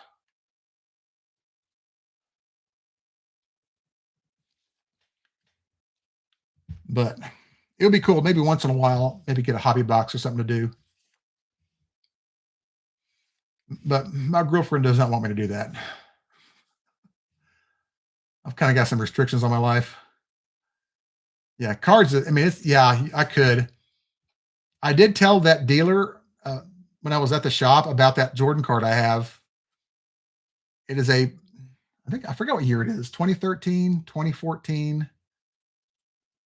But it would be cool. Maybe once in a while, maybe get a hobby box or something to do. But my girlfriend does not want me to do that. I've kind of got some restrictions on my life. Yeah, cards. I mean, I could. I did tell that dealer when I was at the shop about that Jordan card I have. It is I forgot what year it is, 2013, 2014.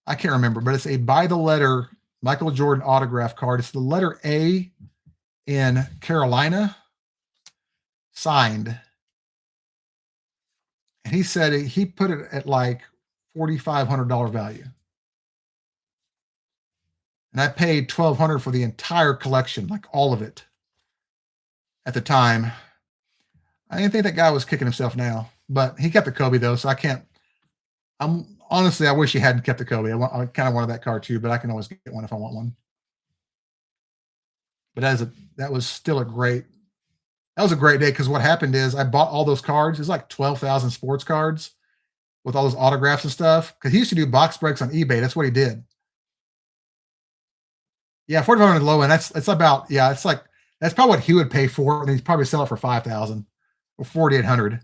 I can't remember, but it's a by the letter Michael Jordan autograph card. It's the letter A in Carolina, signed. And he said he put it at like $4,500 value. And I paid $1,200 for the entire collection, like all of it at the time. I didn't think that guy was kicking himself now, but he kept the Kobe though, so I can't. Honestly, I wish he hadn't kept the Kobe. I kind of wanted that card too, but I can always get one if I want one. But that was still a great day, because what happened is I bought all those cards. It's like 12,000 sports cards with all those autographs and stuff, because he used to do box breaks on eBay. That's what he did. Yeah, $4,500 low end. It's like that's probably what he would pay for, and he'd probably sell it for $5,000 or $4,800.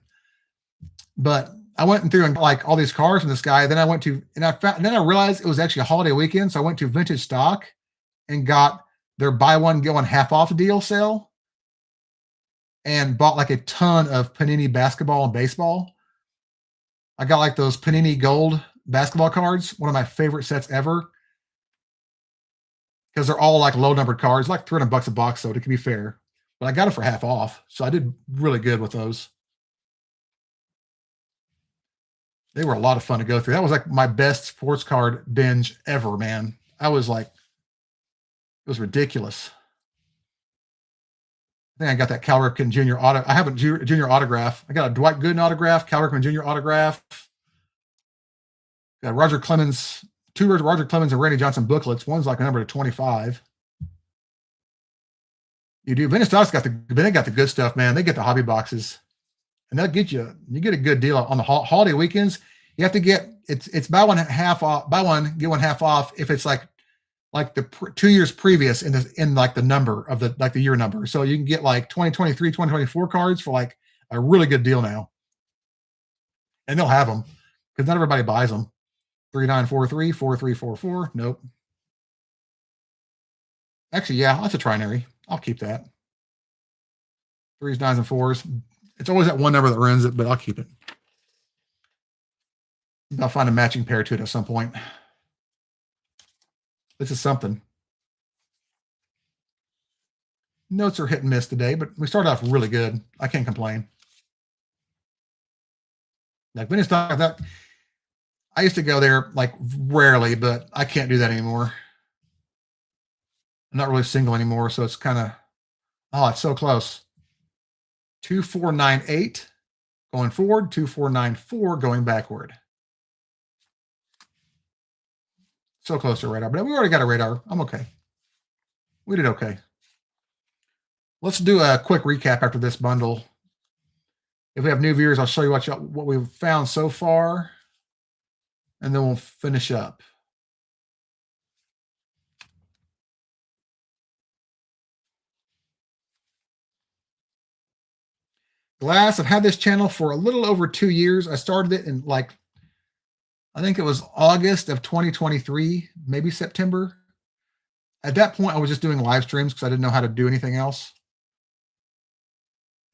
But I went through and like all these cars from this guy. Then I went to and then I realized it was actually a holiday weekend, so I went to Vintage Stock and got their buy one get one half off deal sale, and bought like a ton of Panini basketball and baseball. I got like those Panini gold basketball cards, one of my favorite sets ever, because they're all like low numbered cards, like $300 a box, so it can be fair. But I got it for half off, so I did really good with those. They were a lot of fun to go through. That was like my best sports card binge ever, man. I was like, it was ridiculous. I think I got that Cal Ripken Jr. auto. I have a junior autograph. I got a Dwight Gooden autograph, Cal Ripken Jr. autograph. Got Roger Clemens, two Roger Clemens and Randy Johnson booklets. One's like a number to 25. You do. Vintage Stock's got the good stuff, man. They get the hobby boxes, and they'll get you get a good deal on the holiday weekends. You have to get it's buy one half off, buy one get one half off if it's like the 2 years previous in like the number of the year number. So you can get like 2023, 2024 cards for like a really good deal now, and they'll have them because not everybody buys them. 3943 4344. Nope. Actually, yeah, that's a trinary. I'll keep that. 3s, 9s, and 4s. It's always that one number that ruins it, but I'll keep it. I'll find a matching pair to it at some point. This is something. Notes are hit and miss today, but we started off really good. I can't complain. Like Vintage Stock, that I used to go there like rarely, but I can't do that anymore. I'm not really single anymore, so it's kind of, oh, it's so close. 2498 going forward, 2494 going backward. So close to radar, but we already got a radar. I'm okay. We did okay. Let's do a quick recap after this bundle. If we have new viewers, I'll show you what we've found so far, and then we'll finish up. Glass, I've had this channel for a little over 2 years. I started it in I think it was August of 2023, maybe September. At that point, I was just doing live streams because I didn't know how to do anything else.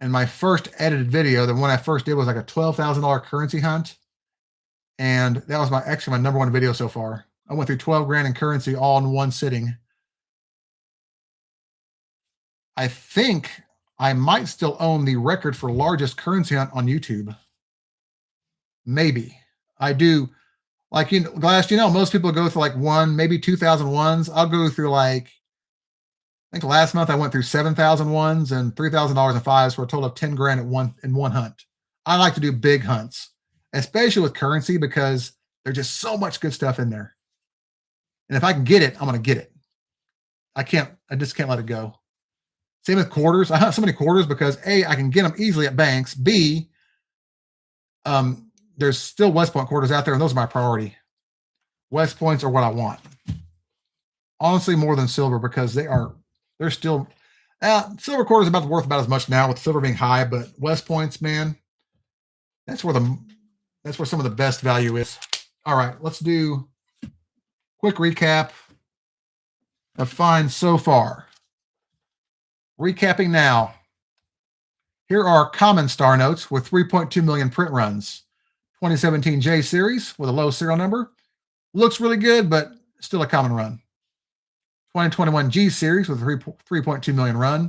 And my first edited video, the one I first did, was like a $12,000 currency hunt. And that was actually my number one video so far. I went through 12 grand in currency all in one sitting. I think I might still own the record for largest currency hunt on YouTube. Maybe. I do. Like, Glass, most people go through like maybe 2,000 ones. I'll go through I think last month I went through 7,000 ones and $3,000 in fives for a total of 10 grand in one hunt. I like to do big hunts, especially with currency, because there's just so much good stuff in there. And if I can get it, I'm going to get it. I just can't let it go. Same with quarters. I hunt so many quarters because A, I can get them easily at banks. B, there's still West Point quarters out there, and those are my priority. West Points are what I want. Honestly, more than silver, because they're still silver quarters about worth about as much now with silver being high, but West Points, man, that's where some of the best value is. All right, let's do a quick recap of finds so far. Recapping now. Here are common star notes with 3.2 million print runs. 2017 J series with a low serial number. Looks really good, but still a common run. 2021 G series with 3.2 million run.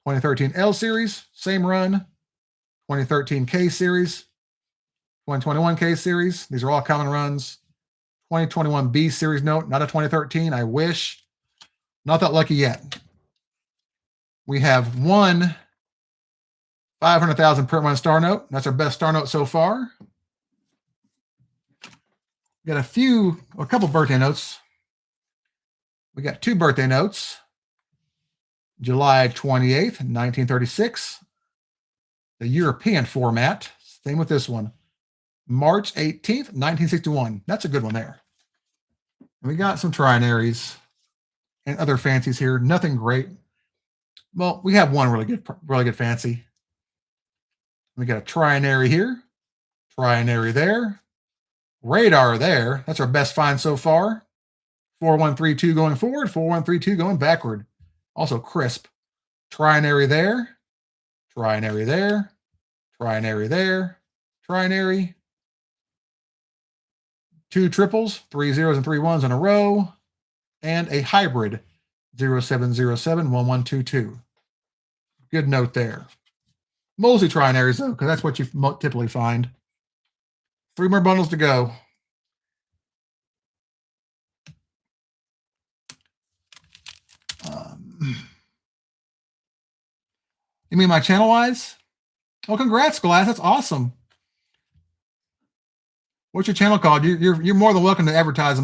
2013 L series, same run. 2013 K series. 2021 K series. These are all common runs. 2021 B series note, not a 2013. I wish. Not that lucky yet. We have one 500,000 print run star note. That's our best star note so far. Got a couple birthday notes. We got 2 birthday notes. July 28th, 1936. The European format. Same with this one. March 18th, 1961. That's a good one there. And we got some trinaries and other fancies here. Nothing great. Well, we have one really good fancy. We got a trinary here, trinary there, radar there. That's our best find so far. 4132 going forward, 4132 going backward. Also crisp. Trinary there, trinary there, trinary there, trinary. 2 triples, 3 zeros and 3 ones in a row, and a hybrid 07071122. Good note there. Mostly trinaries, though, because that's what you typically find. 3 more bundles to go. You mean my channel-wise? Oh, congrats, Glass. That's awesome. What's your channel called? You're more than welcome to advertise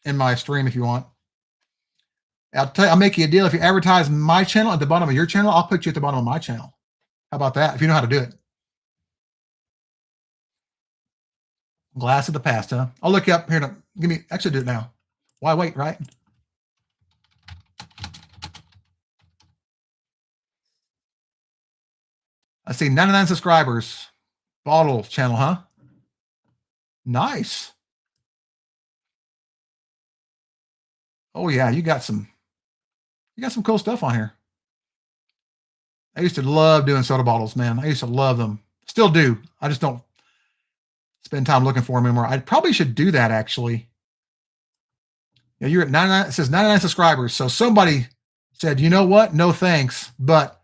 in my stream if you want. I'll make you a deal. If you advertise my channel at the bottom of your channel, I'll put you at the bottom of my channel. How about that? If you know how to do it. Glass of the past, huh? I'll look you up here. Actually do it now. Why wait, right? I see 99 subscribers. Bottle channel, huh? Nice. Oh yeah, you got some cool stuff on here. I used to love doing soda bottles, man. I used to love them. Still do. I just don't spend time looking for them anymore. I probably should do that, actually. Yeah, you're at 99. It says 99 subscribers. So somebody said, you know what? No thanks. But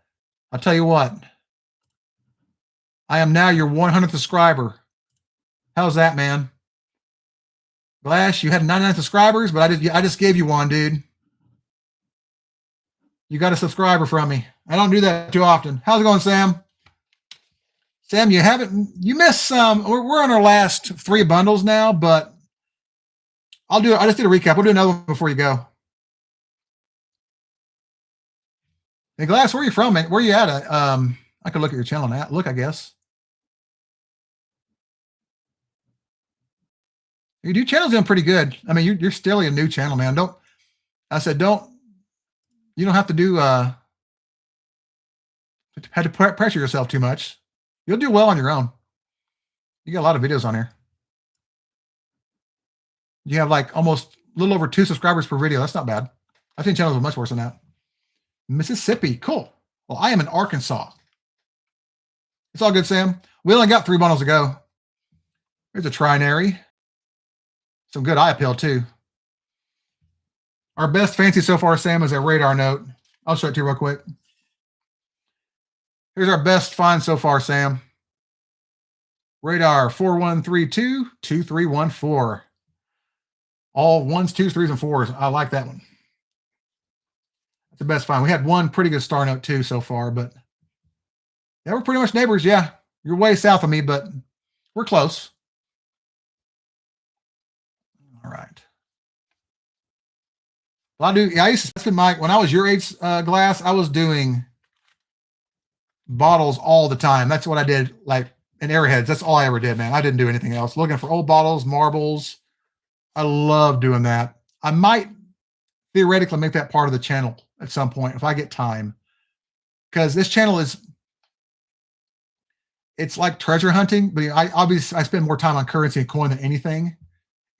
I'll tell you what. I am now your 100th subscriber. How's that, man? Glass, you had 99 subscribers, but I just gave you one, dude. You got a subscriber from me. I don't do that too often. How's it going, Sam? Sam, you missed some. We're on our last 3 bundles now, but I just did a recap. We'll do another one before you go. Hey, Glass, where are you from, man? Where are you at? I could look at your channel now. Look, I guess. Your channel's doing pretty good. I mean, you're still a new channel, man. You don't have to do had to pressure yourself too much. You'll do well on your own. You got a lot of videos on here. You have like almost a little over 2 subscribers per video. That's not bad. I think channels are much worse than that. Mississippi, cool. Well, I am in Arkansas. It's all good, Sam. We only got 3 bundles to go. Here's a trinary. Some good eye appeal, too. Our best fancy so far, Sam, is a radar note. I'll show it to you real quick. Here's our best find so far, Sam. Radar 4132-2314. All 1s, 2s, 3s, and 4s. I like that one. That's the best find. We had one pretty good star note, too, so far, but yeah, we're pretty much neighbors. Yeah, you're way south of me, but we're close. All right. Well, I used to spend when I was your age, Glass, I was doing bottles all the time. That's what I did, like in Airheads. That's all I ever did, man. I didn't do anything else. Looking for old bottles, marbles. I love doing that. I might theoretically make that part of the channel at some point if I get time, because this channel it's like treasure hunting, but I spend more time on currency and coin than anything,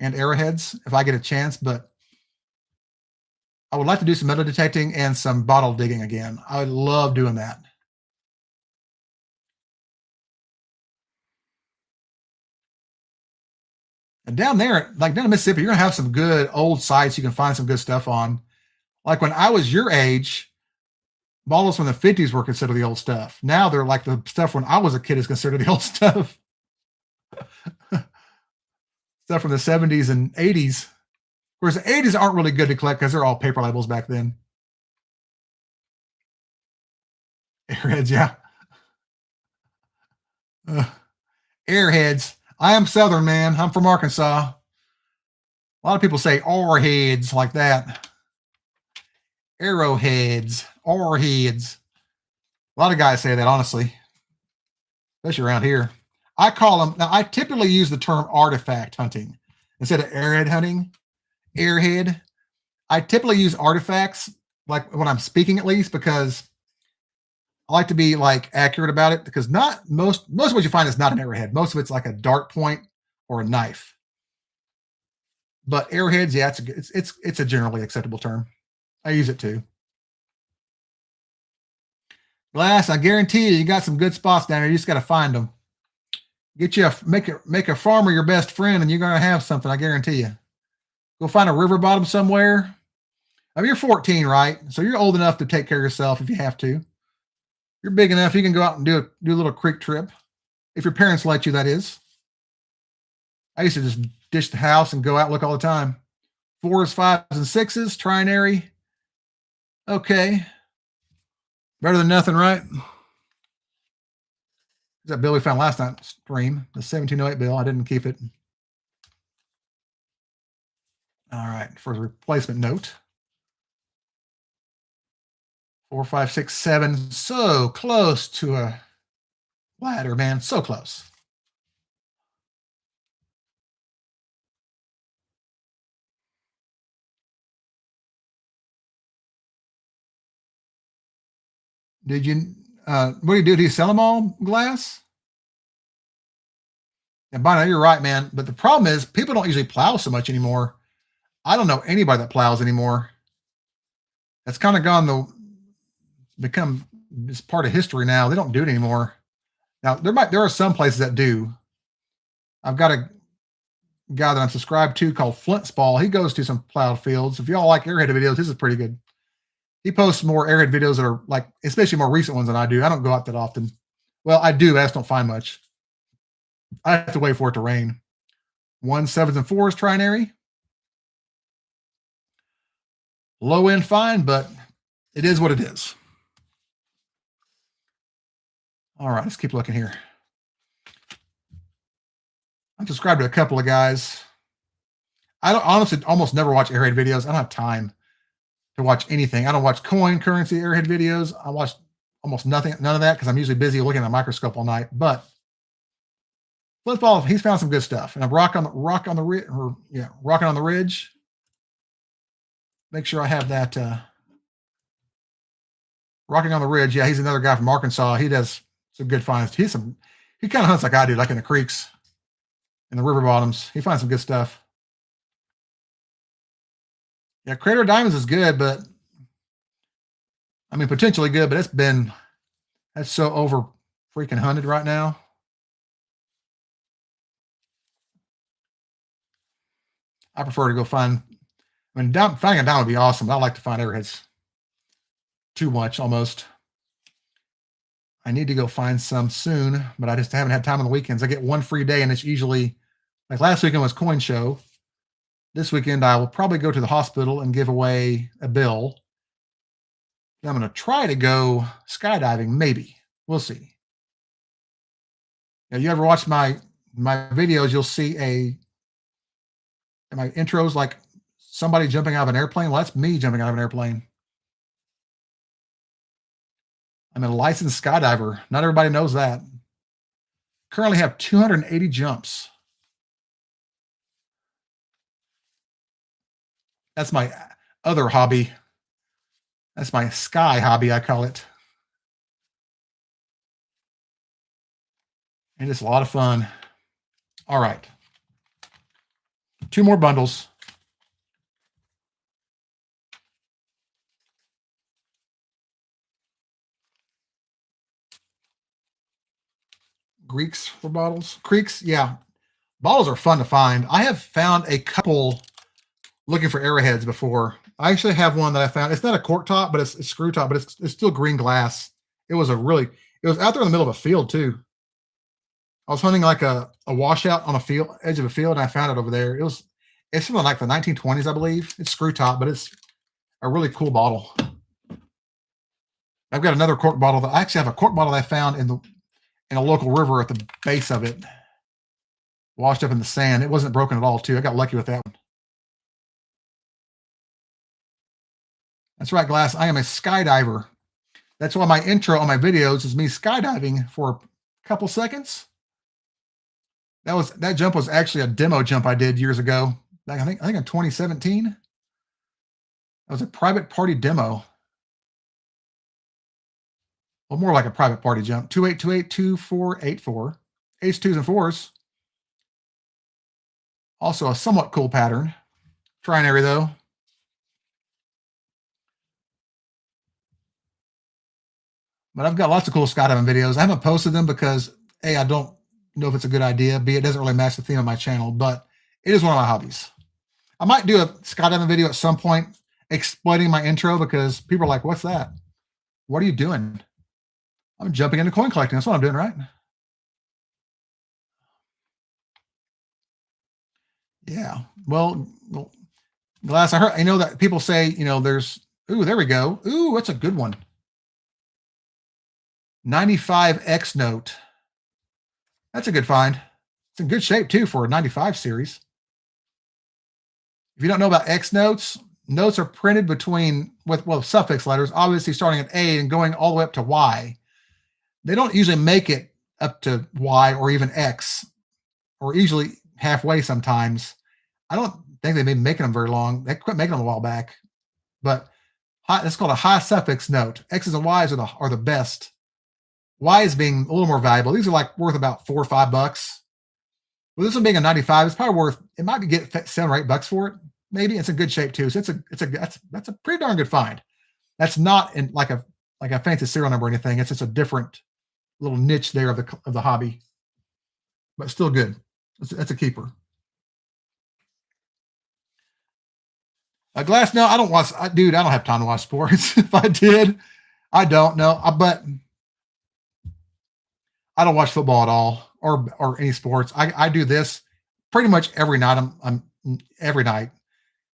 and arrowheads if I get a chance. But I would like to do some metal detecting and some bottle digging again. I would love doing that. And down there, like down in Mississippi, you're gonna have some good old sites you can find some good stuff on. Like when I was your age, bottles from the 50s were considered the old stuff. Now they're like the stuff when I was a kid is considered the old stuff. Stuff from the 70s and 80s. Whereas the 80s aren't really good to collect because they're all paper labels back then. Airheads, yeah. Airheads. I am Southern, man. I'm from Arkansas. A lot of people say Arrowheads like that. Arrowheads, Arrowheads. A lot of guys say that, honestly, especially around here. I call them, now I typically use the term artifact hunting instead of airhead hunting. Airhead. I typically use artifacts, like when I'm speaking at least, because I like to be like accurate about it, because not most of what you find is not an arrowhead. Most of it's like a dart point or a knife. But arrowheads, yeah, it's a generally acceptable term. I use it too. Glass, I guarantee you got some good spots down there. You just got to find them. Get you make a farmer your best friend, and you're gonna have something. I guarantee you. Go find a river bottom somewhere. I mean, you're 14, right? So you're old enough to take care of yourself if you have to. You're big enough you can go out and do a little creek trip, if your parents let you. That is. I used to just dish the house and go out and look all the time. 4s, 5s, and 6s, trinary. Okay. Better than nothing, right? That bill we found last night stream, the 1708 bill. I didn't keep it. All right, for the replacement note. 4, 5, 6, 7. So close to a ladder, man. So close. Did you, what do you do? Do you sell them all, Glass? And by now, you're right, man. But the problem is people don't usually plow so much anymore. I don't know anybody that plows anymore. That's kind of become it's part of history now. They don't do it anymore. Now there are some places that do. I've got a guy that I'm subscribed to called Flint's Ball. He goes to some plowed fields. If y'all like airhead videos, his is pretty good. He posts more airhead videos that are like, especially more recent ones than I do. I don't go out that often. Well, I do, but I just don't find much. I have to wait for it to rain. 1, 7s, and 4s trinary. Low end fine, but it is what it is. All right, let's keep looking here. I'm subscribed to a couple of guys. I don't honestly almost never watch airhead videos. I don't have time to watch anything. I don't watch coin, currency, airhead videos. I watch almost nothing, none of that, because I'm usually busy looking at a microscope all night. But Flintball, he's found some good stuff. And I'm rocking on the ridge. Make sure I have that Rocking on the Ridge. Yeah, he's another guy from Arkansas. He does some good finds. He kind of hunts like I do, like in the creeks and the river bottoms. He finds some good stuff. Yeah, Crater Diamonds is good, but I mean potentially good, but that's so over freaking hunted right now. I prefer to go find. I mean, finding a diamond would be awesome. But I like to find arrowheads too much almost. I need to go find some soon, but I just haven't had time on the weekends. I get one free day, and it's usually like last weekend was coin show. This weekend, I will probably go to the hospital and give away a bill. I'm going to try to go skydiving, maybe. We'll see. Now, you ever watch my videos, you'll see my intros like somebody jumping out of an airplane. Well, that's me jumping out of an airplane. I'm a licensed skydiver. Not everybody knows that. Currently have 280 jumps. That's my other hobby. That's my sky hobby, I call it. And it's a lot of fun. All right. 2 more bundles. Greeks for bottles. Creeks, yeah. Bottles are fun to find. I have found a couple looking for arrowheads before. I actually have one that I found. It's not a cork top, but it's screw top, but it's still green glass. It was out there in the middle of a field too. I was hunting like a washout on edge of a field, and I found it over there. It's from like the 1920s, I believe. It's screw top, but it's a really cool bottle. I've got another cork bottle I actually have a cork bottle that I found in a local river at the base of it, washed up in the sand. It wasn't broken at all, too. I got lucky with that one. That's right, Glass. I am a skydiver. That's why my intro on my videos is me skydiving for a couple seconds. That jump was actually a demo jump I did years ago. I think in 2017. That was a private party demo. Well, more like a private party jump. 2828 2484. Ace 2s and 4s. Also a somewhat cool pattern. Trinary though. But I've got lots of cool skydiving videos. I haven't posted them because A, I don't know if it's a good idea. B, it doesn't really match the theme of my channel, but it is one of my hobbies. I might do a skydiving video at some point explaining my intro because people are like, what's that? What are you doing? I'm jumping into coin collecting. That's what I'm doing, right? Yeah. Well, Glass, I know that people say, there's, there we go. Ooh, that's a good one. 95X note. That's a good find. It's in good shape too for a 95 series. If you don't know about X notes, notes are printed with suffix letters, obviously starting at A and going all the way up to Y. They don't usually make it up to Y or even X, or usually halfway sometimes. I don't think they've been making them very long. They quit making them a while back. But it's called a high suffix note. X's and Y's are the best. Y is being a little more valuable. These are like worth about $4 or $5. With this one being a 95, it's probably worth. It might be get $7 or $8 for it. Maybe it's in good shape too. So that's a pretty darn good find. That's not in like a fancy serial number or anything. It's just a different little niche there of the hobby, but still good. That's a keeper. A Glass. No, I don't watch. Dude, I don't have time to watch sports. If I did, I don't know. But I don't watch football at all or any sports. I do this pretty much every night. I'm every night.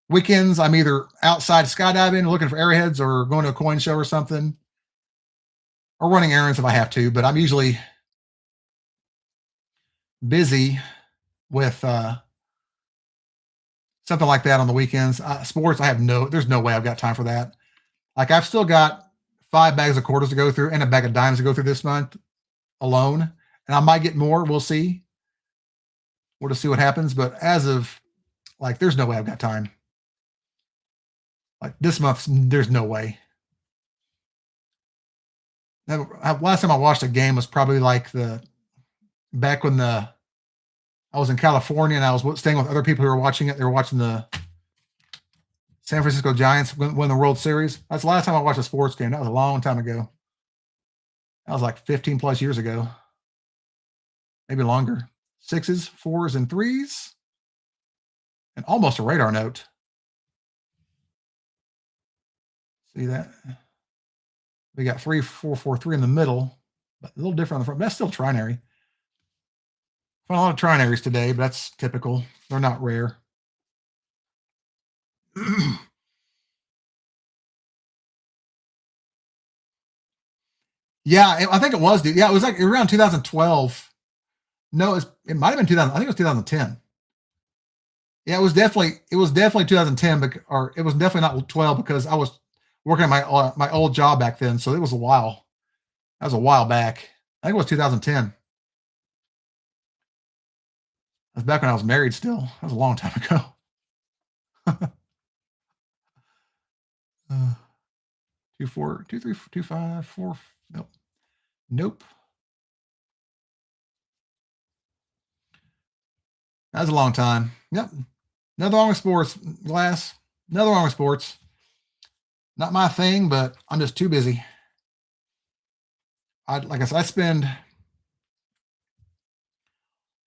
Weekends, I'm either outside skydiving, looking for arrowheads, or going to a coin show or something, or running errands if I have to. But I'm usually busy with something like that on the weekends. Sports, there's no way I've got time for that. Like I've still got 5 bags of quarters to go through and a bag of dimes to go through this month alone. And I might get more. We'll see. We'll just see what happens. But as of there's no way I've got time. Like this month, there's no way. Last time I watched a game was probably like back when I was in California and I was staying with other people who were watching it. They were watching the San Francisco Giants win the World Series. That's the last time I watched a sports game. That was a long time ago. That was like 15 plus years ago. Maybe longer. 6s, 4s, and 3s. And almost a radar note. See that? We got 3, 4, 4, 3 in the middle, but a little different on the front. But that's still trinary. Found a lot of trinaries today, but that's typical. They're not rare. Yeah, I think it was, dude. Yeah, it was like around 2012. No, it might have been 2000. I think it was 2010. Yeah, it was definitely 2010, or it was definitely not 12 because I was working at my old job back then. So it was a while. That was a while back. I think it was 2010. That's back when I was married still. That was a long time ago. 2, 4, 2, 3, 2, 5, 4. Nope. Nope. That was a long time. Yep. Nothing wrong with sports, Glass. Nothing wrong with sports. Not my thing, but I'm just too busy. Like I said, I spend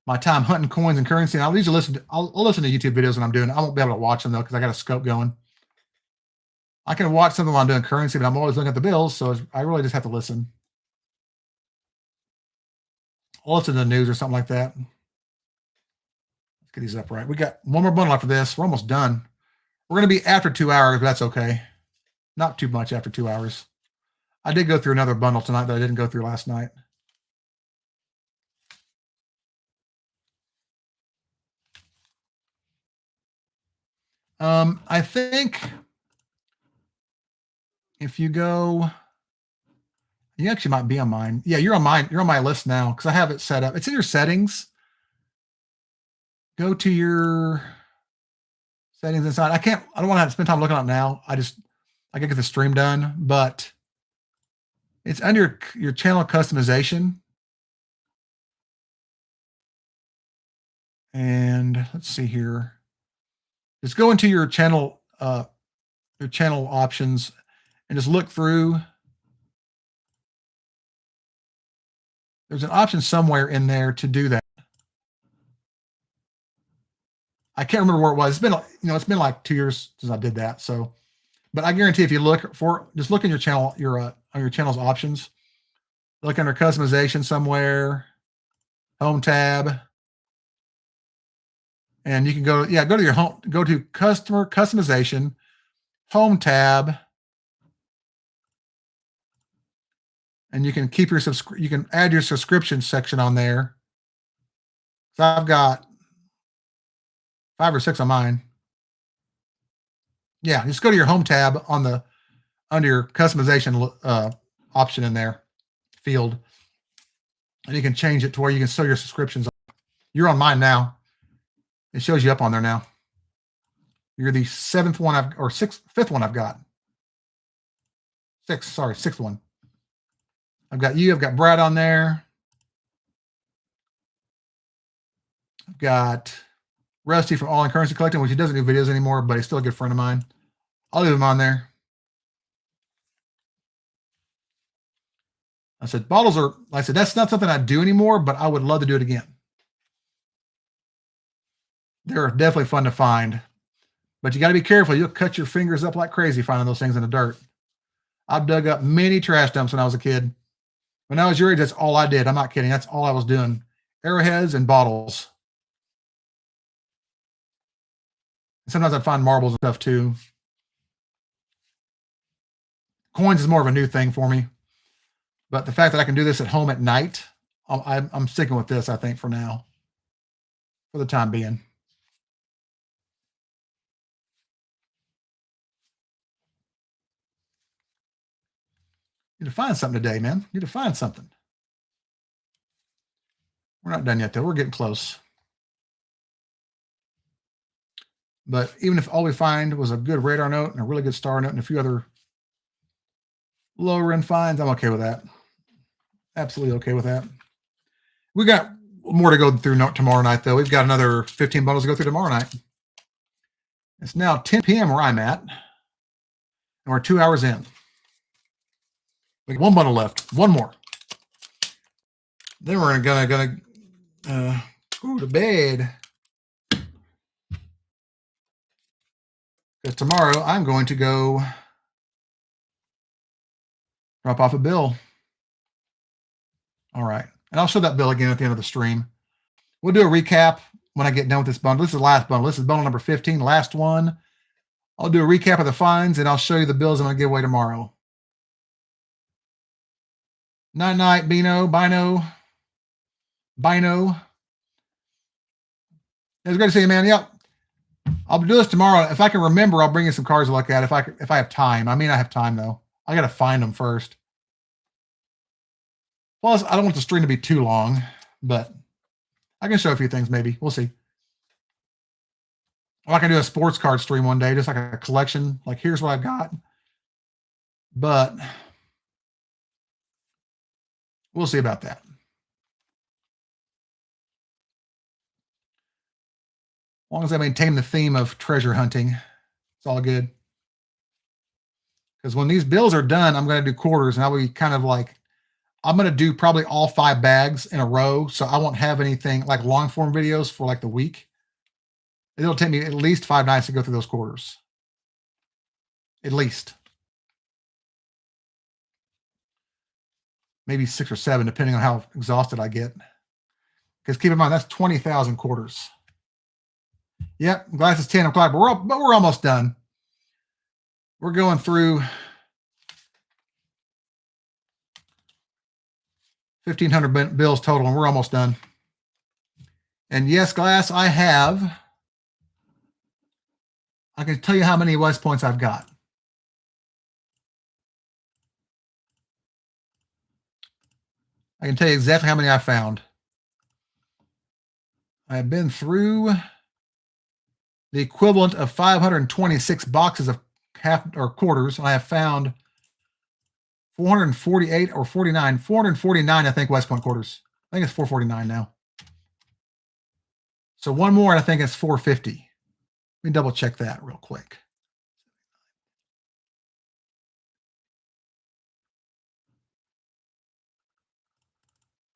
my time hunting coins and currency. And I'll usually I'll listen to YouTube videos when I'm doing it. I won't be able to watch them though because I got a scope going. I can watch something while I'm doing currency, but I'm always looking at the bills, so I really just have to listen. I'll listen to the news or something like that. Let's get these up right. We got one more bundle after this. We're almost done. We're going to be after 2 hours, but that's okay. Not too much after 2 hours. I did go through another bundle tonight that I didn't go through last night. I think if you go, you actually might be on mine. Yeah, you're on mine. You're on my list now because I have it set up. It's in your settings. Go to your settings inside. I don't want to have to spend time looking at it now. I can get the stream done, but it's under your channel customization. And let's see here. Just go into your channel options and just look through. There's an option somewhere in there to do that. I can't remember where it was. It's been like 2 years since I did that. So, but I guarantee if you just look in your channel, on your channel's options, look under customization somewhere, home tab, and you can go to your home, go to customer customization, home tab, and you can keep you can add your subscription section on there. So I've got 5 or 6 on mine. Yeah, just go to your home tab under your customization option in there field, and you can change it to where you can show your subscriptions. You're on mine now. It shows you up on there now. You're the 5th one I've got. 6th one. I've got you. I've got Brad on there. I've got Rusty from All in Currency Collecting, which he doesn't do videos anymore, but he's still a good friend of mine. I'll leave him on there. I said, bottles are, like I said, that's not something I do anymore, but I would love to do it again. They're definitely fun to find, but you got to be careful. You'll cut your fingers up like crazy finding those things in the dirt. I've dug up many trash dumps when I was a kid. When I was your age, that's all I did. I'm not kidding. That's all I was doing. Arrowheads and bottles. Sometimes I'd find marbles and stuff too. Coins is more of a new thing for me. But the fact that I can do this at home at night, I'm sticking with this, I think, for now. For the time being. You need to find something today, man. You need to find something. We're not done yet, though. We're getting close. But even if all we find was a good radar note and a really good star note and a few other lower end finds, I'm okay with that. Absolutely okay with that. We got more to go through tomorrow night, though. We've got another 15 bundles to go through tomorrow night. It's now 10 p.m. where I'm at, and we're 2 hours in. We got one bundle left. One more. Then we're gonna go to bed. Because tomorrow I'm going to go drop off a bill. All right. And I'll show that bill again at the end of the stream. We'll do a recap when I get done with this bundle. This is the last bundle. This is bundle number 15, last one. I'll do a recap of the finds, and I'll show you the bills I'm going to give away tomorrow. Night, Bino. It's great to see you, man. Yep. I'll do this tomorrow. If I can remember, I'll bring you some cards to look at if I have time. I mean, I have time, though. I got to find them first. Plus, I don't want the stream to be too long, but I can show a few things maybe. We'll see. Or I can do a sports card stream one day, just like a collection. Like, here's what I've got. But we'll see about that. As long as I maintain the theme of treasure hunting, it's all good. Because when these bills are done, I'm going to do quarters, and I'll be kind of like, I'm going to do probably all 5 bags in a row, so I won't have anything like long form videos for like the week. It'll take me at least 5 nights to go through those quarters. At least. Maybe 6 or 7, depending on how exhausted I get. Because keep in mind, that's 20,000 quarters. Yep, glass is 10 o'clock, but we're almost done. We're going through 1,500 bills total, and we're almost done. And yes, Glass, I can tell you how many West Points I've got. I can tell you exactly how many I found. I've been through the equivalent of 526 boxes of half or quarters, and I have found 448 or 49, 449, I think, West Point quarters. I think it's 449 now. So one more, and I think it's 450. Let me double check that real quick.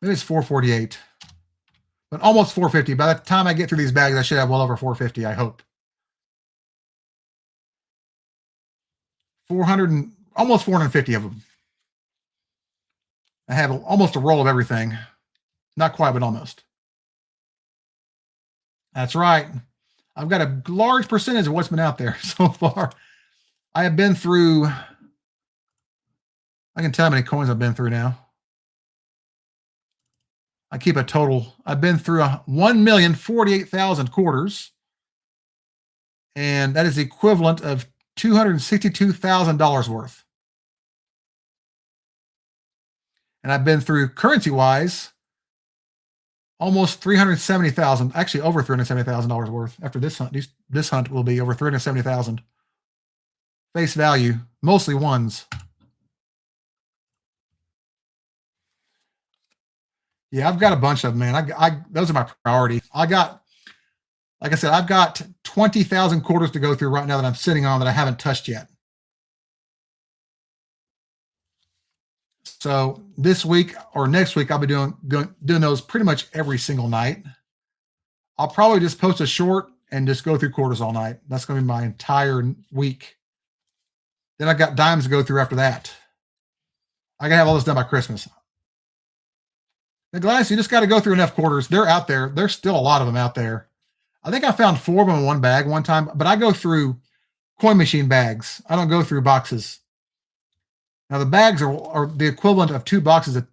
Maybe it's 448, but almost 450. By the time I get through these bags, I should have well over 450, I hope. almost 450 of them. I have almost a roll of everything. Not quite, but almost. That's right. I've got a large percentage of what's been out there so far. I have been through, I can tell how many coins I've been through now. I keep a total. I've been through 1,048,000 quarters. And that is the equivalent of $262,000 worth. And I've been through, currency-wise, almost 370,000, actually over $370,000 worth. After this hunt, this hunt will be over 370,000. Face value, mostly ones. Yeah, I've got a bunch of them, man. Those are my priority. Like I said, I've got 20,000 quarters to go through right now that I'm sitting on that I haven't touched yet. So this week or next week, I'll be doing those pretty much every single night. I'll probably just post a short and just go through quarters all night. That's going to be my entire week. Then I've got dimes to go through after that. I got to have all this done by Christmas. The Glass, you just got to go through enough quarters. They're out there. There's still a lot of them out there. I think I found 4 of them in one bag one time, but I go through coin machine bags. I don't go through boxes. Now the bags are the equivalent of 2 boxes of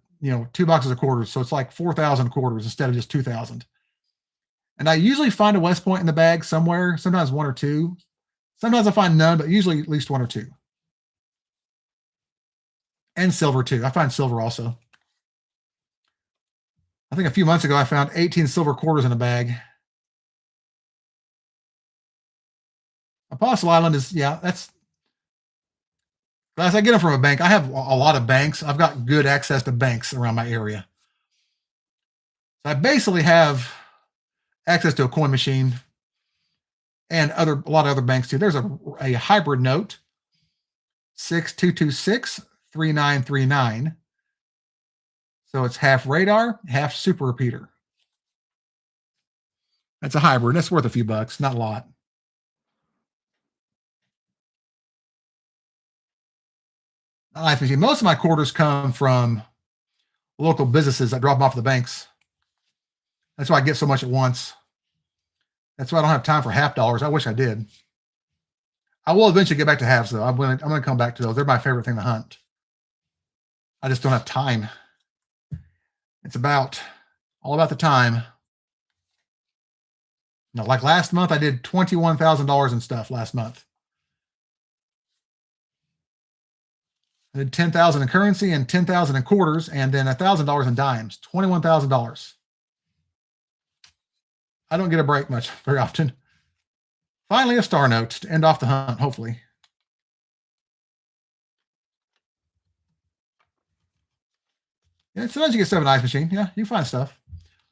2 boxes of quarters. So it's like 4,000 quarters instead of just 2,000. And I usually find a West Point in the bag somewhere, sometimes 1 or 2. Sometimes I find none, but usually at least 1 or 2. And silver too. I find silver also. I think a few months ago I found 18 silver quarters in a bag. Apostle Island is, yeah, that's But I get them from a bank. I have a lot of banks. I've got good access to banks around my area. So I basically have access to a coin machine and a lot of other banks too. There's a hybrid note, 6226-3939. So it's half radar, half super repeater. That's a hybrid. That's worth a few bucks, not a lot. Nice machine. Most of my quarters come from local businesses that drop them off at the banks. That's why I get so much at once. That's why I don't have time for half dollars. I wish I did. I will eventually get back to halves, though. I'm going to come back to those. They're my favorite thing to hunt. I just don't have time. It's all about the time. Like last month, I did $21,000 in stuff last month. I did $10,000 in currency and $10,000 in quarters, and then $1,000 in dimes. $21,000. I don't get a break much very often. Finally, a star note to end off the hunt, hopefully. Yeah, sometimes you get stuff in Ice Machine. Yeah, you find stuff.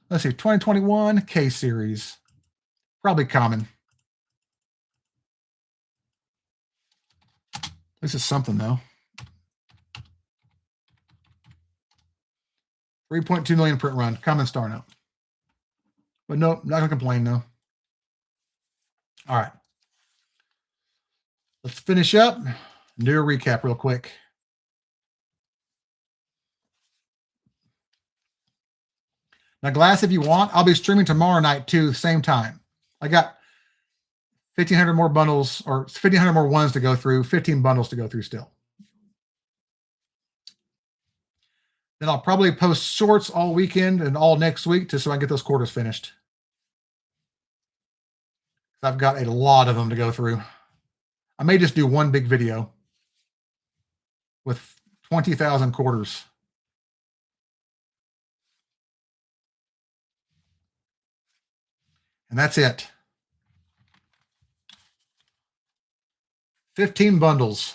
Let's see, 2021 K series. Probably common. This is something, though. 3.2 million print run. Common star note. But no, not going to complain, no. All right. Let's finish up. Do a recap real quick. Now, Glass, if you want, I'll be streaming tomorrow night too, same time. I got 1,500 more bundles or 1,500 more ones to go through, 15 bundles to go through still. Then I'll probably post shorts all weekend and all next week just so I can get those quarters finished. I've got a lot of them to go through. I may just do one big video with 20,000 quarters. And that's it. 15 bundles.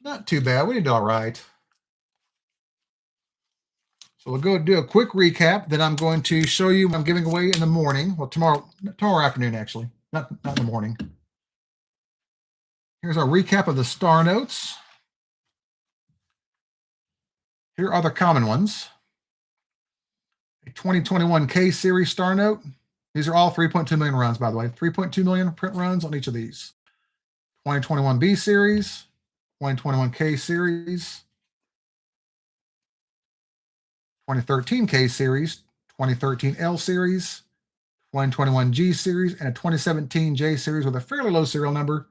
Not too bad. We did all right. So we'll go do a quick recap. Then I'm going to show you what I'm giving away in the morning. Well, tomorrow afternoon, actually. Not in the morning. Here's our recap of the star notes. Here are the common ones. A 2021 K series star note. These are all 3.2 million runs, by the way. 3.2 million print runs on each of these. 2021 B series, 2021 K series, 2013 K series, 2013 L series, 2021 G series, and a 2017 J series with a fairly low serial number.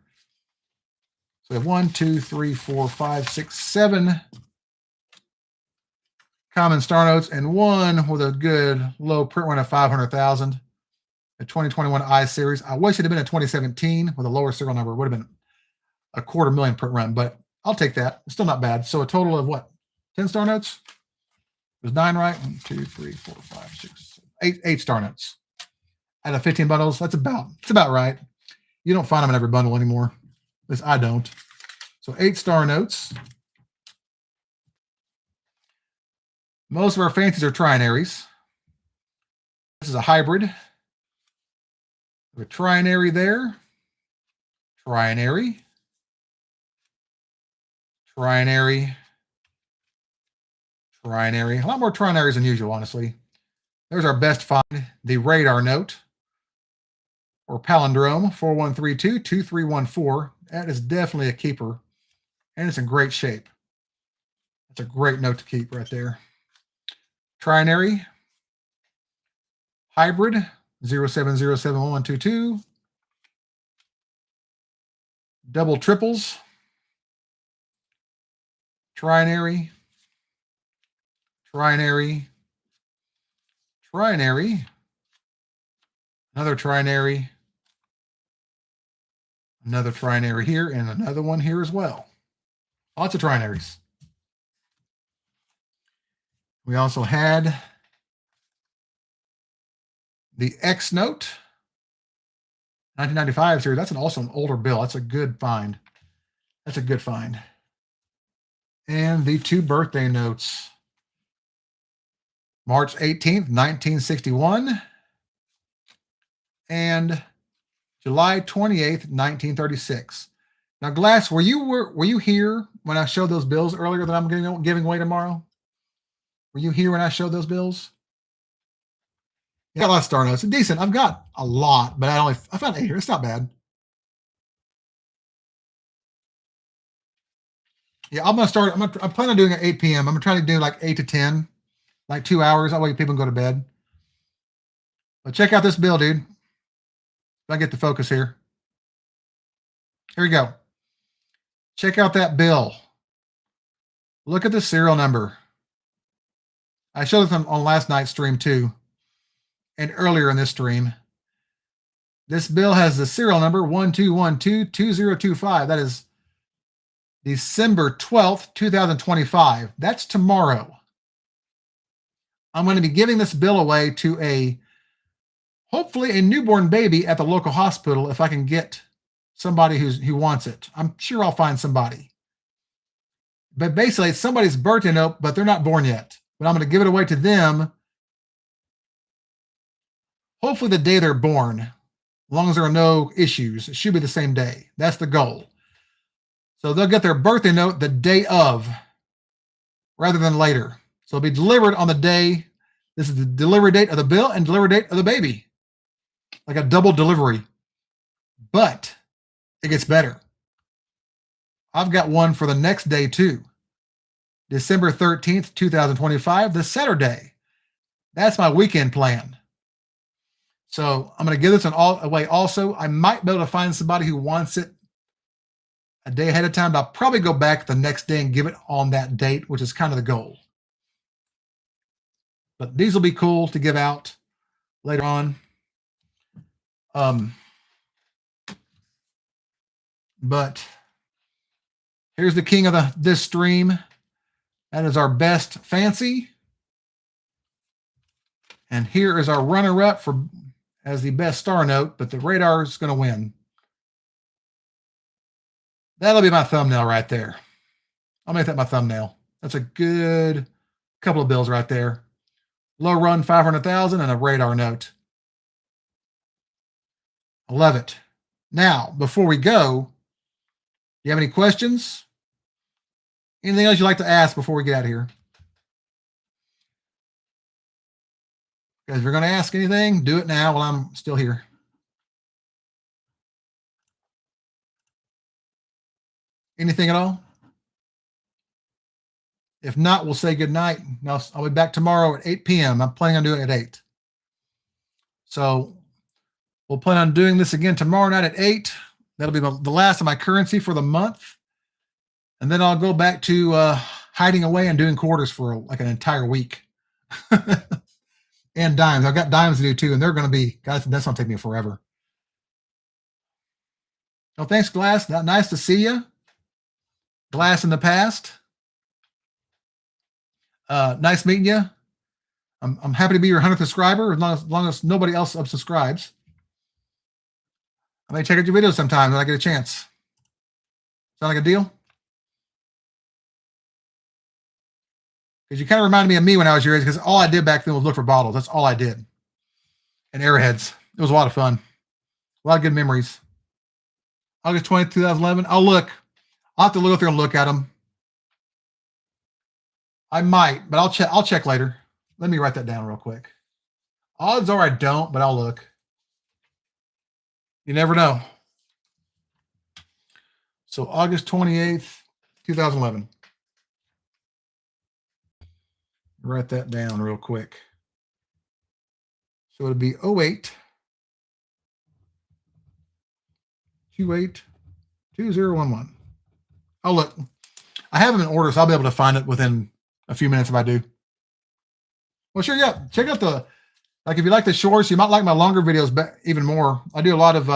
So we have 1, 2, 3, 4, 5, 6, 7 common star notes and one with a good low print run of 500,000. A 2021 I series. I wish it had been a 2017 with a lower serial number. It would have been a 250,000 print run, but I'll take that. It's still not bad. So a total of what? 10 star notes? There's 9, right? 1, 2, 3, 4, 5, 6, 7, 8 star notes. Out of 15 bundles, it's about right. You don't find them in every bundle anymore. At least I don't. So 8 star notes. Most of our fancies are trinaries. This is a hybrid. A trinary there. Trinary. Trinary. Trinary. A lot more trinaries than usual, honestly. There's our best find, the radar note, or palindrome, 4132-2314. That is definitely a keeper, and it's in great shape. That's a great note to keep right there. Trinary. Hybrid, 0707122. Double triples. Trinary. Trinary. Trinary. Another trinary. Another trinary here, and another one here as well. Lots of trinaries. We also had the X note, 1995 series. That's also an older bill. That's a good find. That's a good find. And the 2 birthday notes. March 18th, 1961. And July 28th, 1936. Now, Glass, were you here when I showed those bills earlier that I'm giving away tomorrow? Were you here when I showed those bills? Yeah, got a lot of star notes. Decent. I've got a lot, but I found 8 here. It's not bad. Yeah, I'm gonna start. I'm planning on doing it at 8 p.m. I'm gonna try to do like 8 to 10, like 2 hours. That way people can go to bed. But check out this bill, dude. If I get the focus here. Here we go. Check out that bill. Look at the serial number. I showed this on last night's stream too, and earlier in this stream. This bill has the serial number 12122025. That is December 12th, 2025. That's tomorrow. I'm going to be giving this bill away to hopefully a newborn baby at the local hospital if I can get somebody who wants it. I'm sure I'll find somebody. But basically, it's somebody's birthday note, but they're not born yet. But I'm going to give it away to them, hopefully the day they're born, as long as there are no issues. It should be the same day. That's the goal. So they'll get their birthday note the day of, rather than later. So it'll be delivered on the day. This is the delivery date of the bill and delivery date of the baby. Like a double delivery. But it gets better. I've got one for the next day too. December 13th, 2025, this Saturday. That's my weekend plan. So I'm going to give this away also. I might be able to find somebody who wants it a day ahead of time, but I'll probably go back the next day and give it on that date, which is kind of the goal. But these will be cool to give out later on. But here's the king of this stream. That is our best fancy. And here is our runner-up as the best star note, but the radar is going to win. That'll be my thumbnail right there. I'll make that my thumbnail. That's a good couple of bills right there. Low run 500,000 and a radar note. I love it. Now, before we go, do you have any questions? Anything else you'd like to ask before we get out of here? Guys, if you're going to ask anything, do it now while I'm still here. Anything at all? If not, we'll say good night. Now, I'll be back tomorrow at 8 p.m. I'm planning on doing it at 8. So we'll plan on doing this again tomorrow night at 8. That'll be the last of my currency for the month. And then I'll go back to hiding away and doing quarters for like an entire week. And dimes. I've got dimes to do too, and they're going to be, guys, that's going to take me forever. Oh, thanks, Glass. Nice to see you. Glass in the past. Nice meeting you. I'm happy to be your 100th subscriber as long as nobody else subscribes. I may check out your videos sometime when I get a chance. Sound like a deal? Because you kind of reminded me of me when I was your age, because all I did back then was look for bottles. That's all I did. And arrowheads. It was a lot of fun. A lot of good memories. August 20th, 2011. I'll have to look through and look at them. I might, but I'll check later. Let me write that down real quick. Odds are I don't, but I'll look. You never know. So August 28th, 2011. Write that down real quick. So it'll be 08 28 2011. I'll look. I have them in order, so I'll be able to find it within a few minutes if I do. Well, sure, yeah. Check out if you like the shorts, you might like my longer videos even more. I do a lot of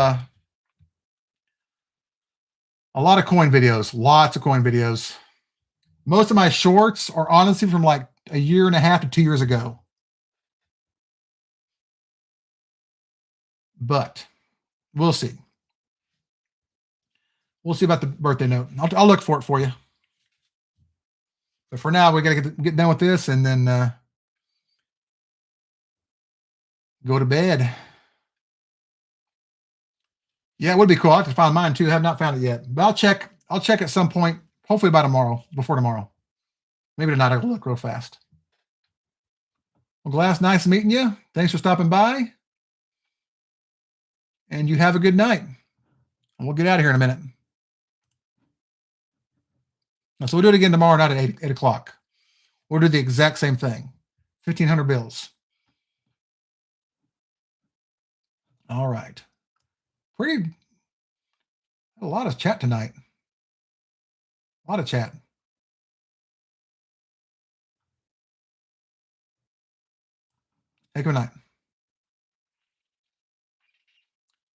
coin videos, lots of coin videos. Most of my shorts are honestly from like a year and a half to 2 years ago. But we'll see. We'll see about the birthday note. I'll look for it for you. But for now, we got to get done with this and then go to bed. Yeah, it would be cool. I have to find mine too. I have not found it yet, but I'll check. I'll check at some point, hopefully by tomorrow, before tomorrow. Maybe tonight I'll look real fast. Well, Glass, nice meeting you. Thanks for stopping by. And you have a good night. We'll get out of here in a minute. So we'll do it again tomorrow night at 8 o'clock. We'll do the exact same thing. 1,500 bills. All right. A lot of chat tonight. A lot of chat. Hey, good night.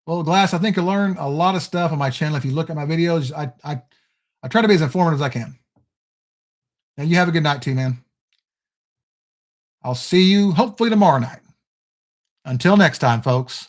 Well, Glass, I think you'll learn a lot of stuff on my channel. If you look at my videos, I try to be as informative as I can. And you have a good night too, man. I'll see you hopefully tomorrow night. Until next time, folks.